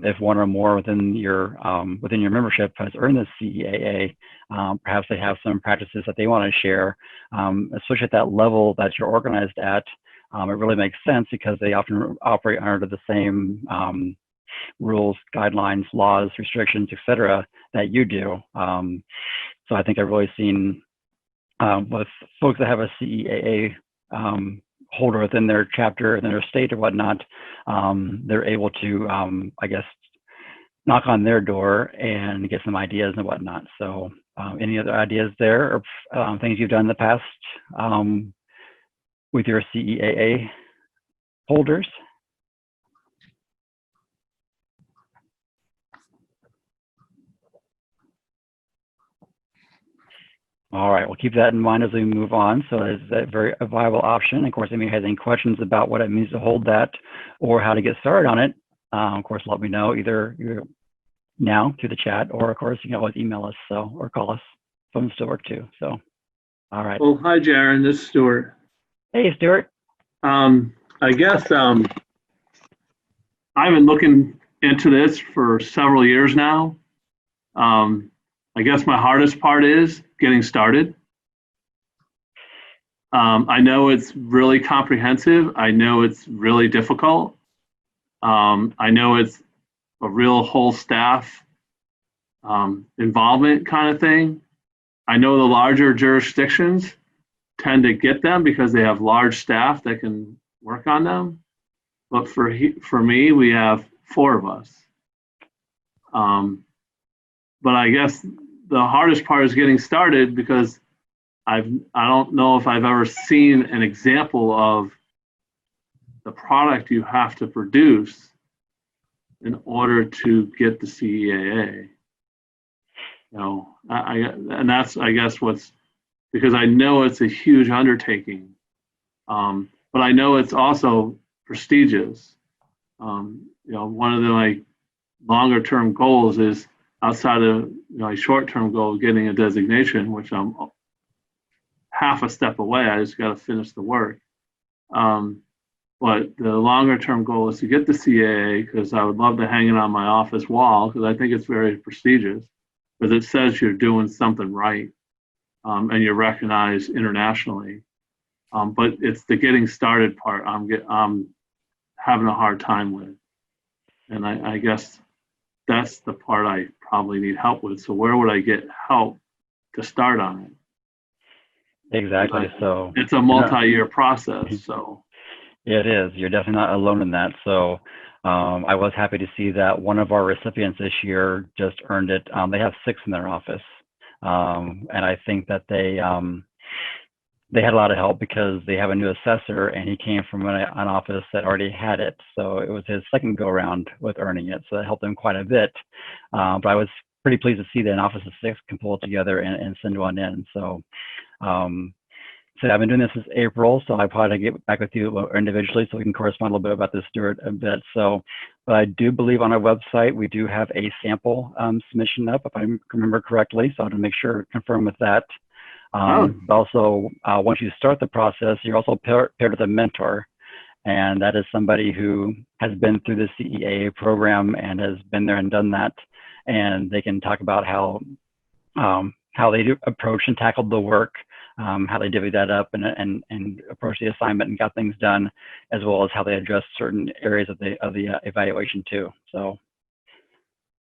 if one or more within your membership has earned the CEAA, perhaps they have some practices that they want to share, especially at that level that you're organized at. It really makes sense because they often operate under the same rules, guidelines, laws, restrictions, etc., that you do. So I think I've really seen with folks that have a CEAA holder within their chapter and their state or whatnot, they're able to, I guess, knock on their door and get some ideas and whatnot. So any other ideas there or things you've done in the past with your CEAA holders? All right, we'll keep that in mind as we move on. So it's a very viable option. Of course, if anyone has any questions about what it means to hold that or how to get started on it, of course, let me know either now through the chat, or of course, you can always email us or call us. Phones still work too. So, all right. Well, hi, Jaron. This is Stuart. Hey, Stuart. I guess I've been looking into this for several years now. I guess my hardest part is getting started. I know it's really comprehensive. I know it's really difficult. I know it's a real whole staff involvement kind of thing. I know the larger jurisdictions tend to get them because they have large staff that can work on them. But for me, we have 4 of us. But I guess the hardest part is getting started because I don't know if I've ever seen an example of the product you have to produce in order to get the CEAA. You know, and that's, I guess, because I know it's a huge undertaking, but I know it's also prestigious. You know, one of my longer term goals is outside of my short-term goal of getting a designation, which I'm half a step away. I just got to finish the work. But the longer-term goal is to get the CAA because I would love to hang it on my office wall because I think it's very prestigious because it says you're doing something right and you're recognized internationally. But it's the getting started part I'm having a hard time with. And I guess that's the part I probably need help with. So where would I get help to start on it? Exactly. So it's a multi-year process. So it is. You're definitely not alone in that. So I was happy to see that one of our recipients this year just earned it. They have 6 in their office, and I think that they had a lot of help because they have a new assessor and he came from an office that already had it. So it was his second go around with earning it. So that helped him quite a bit. But I was pretty pleased to see that an office of 6 can pull it together and send one in. So, so I've been doing this since April, so I probably get back with you individually so we can correspond a little bit about this, Stuart, a bit. So, but I do believe on our website we do have a sample submission up, if I remember correctly. So I want to make sure, confirm with that. But also, once you start the process, you're also paired with a mentor, and that is somebody who has been through the CEA program and has been there and done that, and they can talk about how they do approach and tackle the work, how they divvy that up and approach the assignment and got things done, as well as how they address certain areas of the evaluation too. So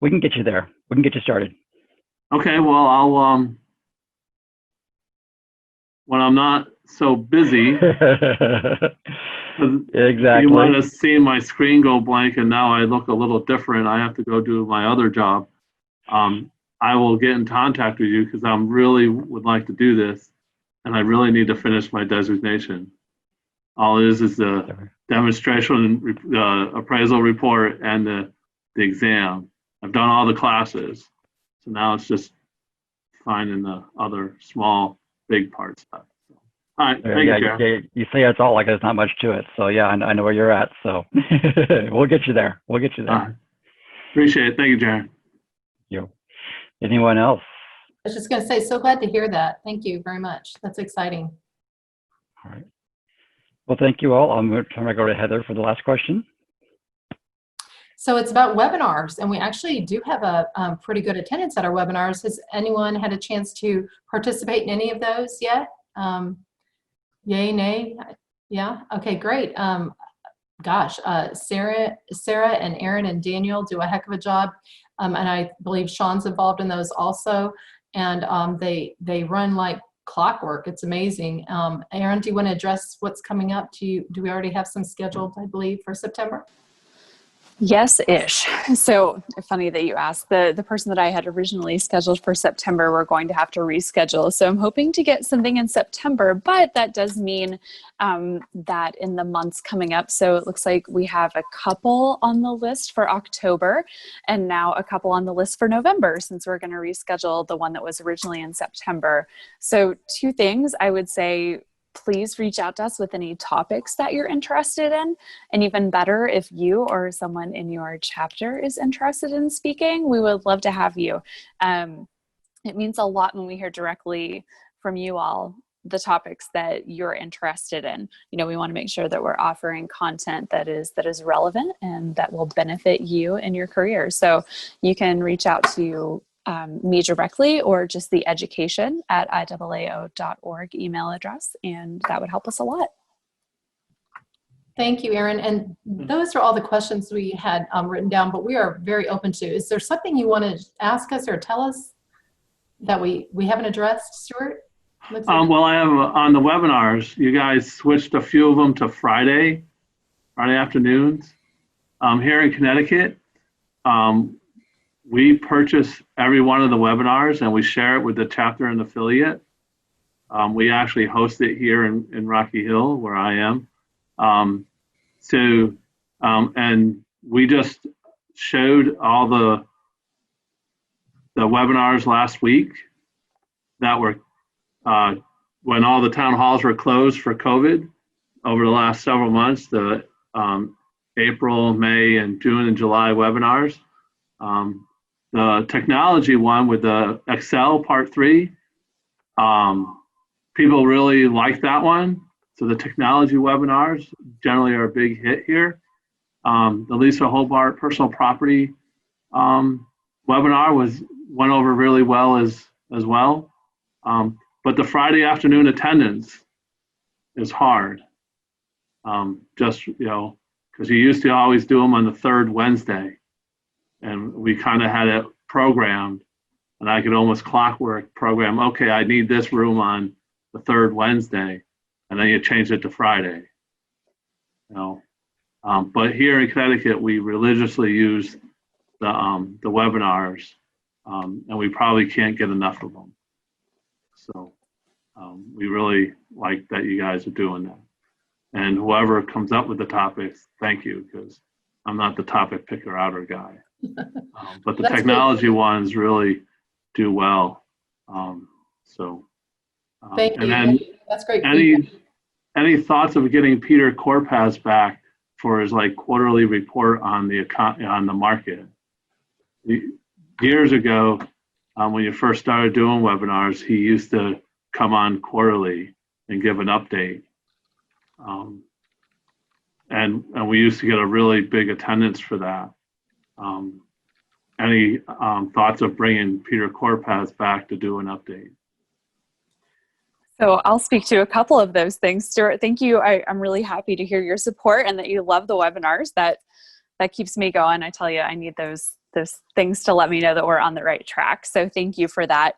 we can get you there. We can get you started. Okay, well, I'll when I'm not so busy. Exactly. You might have seen my screen go blank, and now I look a little different. I have to go do my other job. I will get in contact with you because I really would like to do this, and I really need to finish my designation. All it is the demonstration, appraisal report, and the exam. I've done all the classes, so now it's just finding the other small, big part stuff. So, all right, thank you, Jared. You say it's all like there's not much to it. So yeah, I know where you're at. So we'll get you there. We'll get you there. Right. Appreciate it. Thank you, Jared. You. Anyone else? I was just going to say, so glad to hear that. Thank you very much. That's exciting. All right. Well, thank you all. I'm going to go to Heather for the last question. So it's about webinars, and we actually do have a pretty good attendance at our webinars. Has anyone had a chance to participate in any of those yet? Yay, nay? Yeah? Okay, great. Gosh, Sarah and Aaron and Daniel do a heck of a job, and I believe Sean's involved in those also, and they run like clockwork. It's amazing. Aaron, do you want to address what's coming up? Do we already have some scheduled, I believe, for September? Yes-ish. So funny that you asked. The person that I had originally scheduled for September, we're going to have to reschedule. So I'm hoping to get something in September, but that does mean that in the months coming up, so it looks like we have a couple on the list for October and now a couple on the list for November, since we're going to reschedule the one that was originally in September. So 2 things I would say: please reach out to us with any topics that you're interested in. And even better, if you or someone in your chapter is interested in speaking, we would love to have you. It means a lot when we hear directly from you all the topics that you're interested in. You know, we want to make sure that we're offering content that is relevant and that will benefit you in your career. So you can reach out to me directly, or just the education@iAAO.org email address, and that would help us a lot. Thank you, Erin. And those are all the questions we had written down, but we are very open to. Is there something you want to ask us or tell us that we haven't addressed, Stuart? Well, I have on the webinars, you guys switched a few of them to Friday afternoons. Here in Connecticut, we purchase every one of the webinars and we share it with the chapter and affiliate. We actually host it here in Rocky Hill, where I am. And we just showed all the webinars last week that were when all the town halls were closed for COVID over the last several months, the April, May, and June and July webinars. The technology one with the Excel part 3, people really like that one. So the technology webinars generally are a big hit here. The Lisa Hobart personal property webinar went over really well as well. But the Friday afternoon attendance is hard. Just, because you used to always do them on the 3rd Wednesday. And we kind of had it programmed, and I could almost clockwork program, okay, I need this room on the 3rd Wednesday, and then you change it to Friday. But here in Connecticut, we religiously use the webinars, and we probably can't get enough of them. So we really like that you guys are doing that. And whoever comes up with the topics, thank you, because I'm not the topic picker outer guy. But the That's technology ones really do well. Thank and you. then That's great feedback. any thoughts of getting Peter Corpaz back for his like quarterly report on the market? Years ago, when you first started doing webinars, he used to come on quarterly and give an update. And we used to get a really big attendance for that. Any thoughts of bringing Peter Corpaz back to do an update? So I'll speak to a couple of those things. Stuart, thank you. I'm really happy to hear your support and that you love the webinars. That keeps me going. I tell you, I need those things to let me know that we're on the right track. So thank you for that.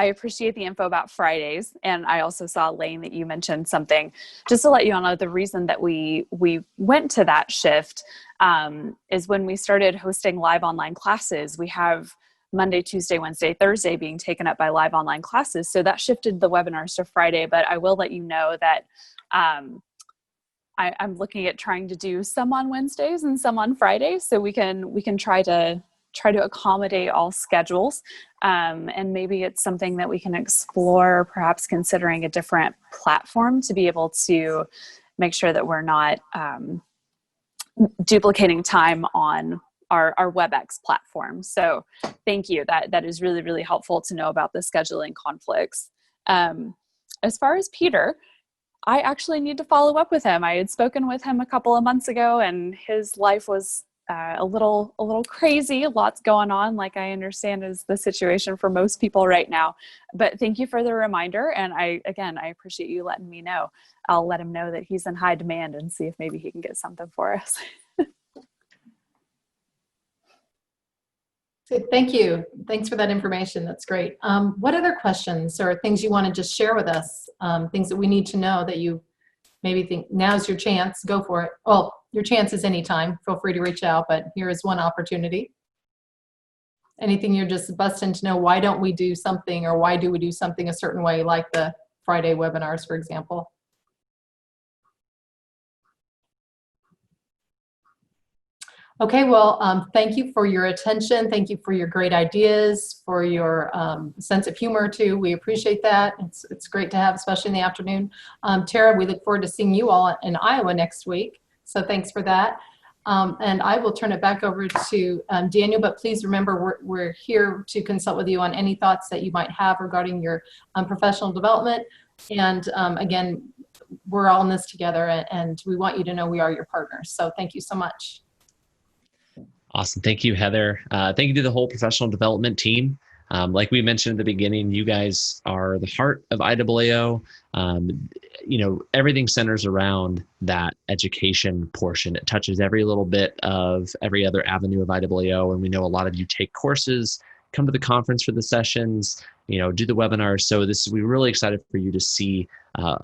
I appreciate the info about Fridays. And I also saw, Lane, that you mentioned something. Just to let you all know, the reason that we went to that shift is when we started hosting live online classes. We have Monday, Tuesday, Wednesday, Thursday being taken up by live online classes. So that shifted the webinars to Friday. But I will let you know that I'm looking at trying to do some on Wednesdays and some on Fridays. So we can try to accommodate all schedules. And maybe it's something that we can explore, perhaps considering a different platform to be able to make sure that we're not duplicating time on our WebEx platform. So thank you. That is really, really helpful to know about the scheduling conflicts. As far as Peter, I actually need to follow up with him. I had spoken with him a couple of months ago, and his life was a little crazy. Lots going on, like I understand is the situation for most people right now. But thank you for the reminder. And I appreciate you letting me know. I'll let him know that he's in high demand and see if maybe he can get something for us. Thank you. Thanks for that information. That's great. What other questions or things you want to just share with us? Things that we need to know that you maybe think now's your chance. Go for it. Well, your chance is anytime. Feel free to reach out, but here is one opportunity. Anything you're just busting to know, why don't we do something, or why do we do something a certain way, like the Friday webinars, for example? Okay, well, thank you for your attention. Thank you for your great ideas, for your sense of humor too. We appreciate that. It's great to have, especially in the afternoon. Tara, we look forward to seeing you all in Iowa next week. So thanks for that. And I will turn it back over to Daniel, but please remember we're here to consult with you on any thoughts that you might have regarding your professional development. And again, we're all in this together, and we want you to know we are your partners. So thank you so much. Awesome. Thank you, Heather. Thank you to the whole professional development team. Like we mentioned at the beginning, you guys are the heart of IAAO. Everything centers around that education portion. It touches every little bit of every other avenue of IAAO. And we know a lot of you take courses, come to the conference for the sessions, do the webinars. So we're really excited for you to see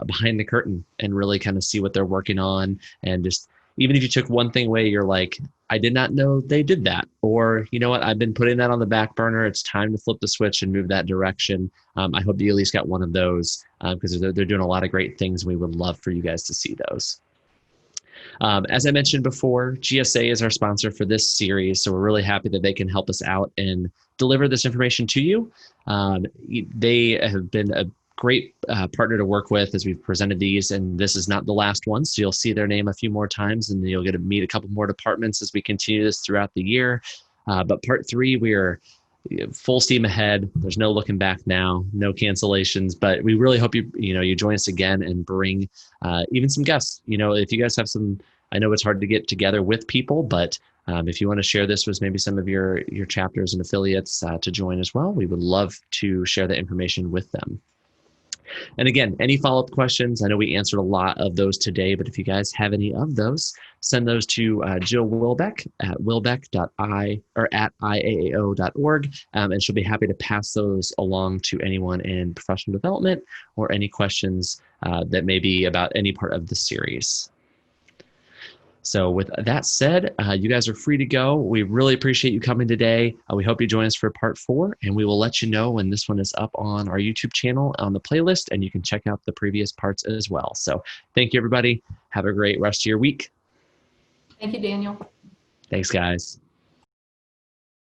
behind the curtain and really kind of see what they're working on. And just, even if you took one thing away, you're like, I did not know they did that. Or, you know what, I've been putting that on the back burner. It's time to flip the switch and move that direction. I hope you at least got one of those because they're doing a lot of great things. And we would love for you guys to see those. As I mentioned before, GSA is our sponsor for this series. So we're really happy that they can help us out and deliver this information to you. They have been a great partner to work with as we've presented these, and this is not the last one, so you'll see their name a few more times, and you'll get to meet a couple more departments as we continue this throughout the year. But part 3, we are full steam ahead. There's no looking back now, no cancellations, but we really hope you join us again and bring even some guests. If you guys have some, I know it's hard to get together with people, but if you want to share this with maybe some of your chapters and affiliates to join as well, we would love to share the information with them. And again, any follow-up questions, I know we answered a lot of those today, but if you guys have any of those, send those to Jill Wilbeck at wilbeck.iaao.org, and she'll be happy to pass those along to anyone in professional development or any questions that may be about any part of the series. So with that said, you guys are free to go. We really appreciate you coming today. We hope you join us for part 4, and we will let you know when this one is up on our YouTube channel on the playlist, and you can check out the previous parts as well. So thank you, everybody. Have a great rest of your week. Thank you, Daniel. Thanks, guys.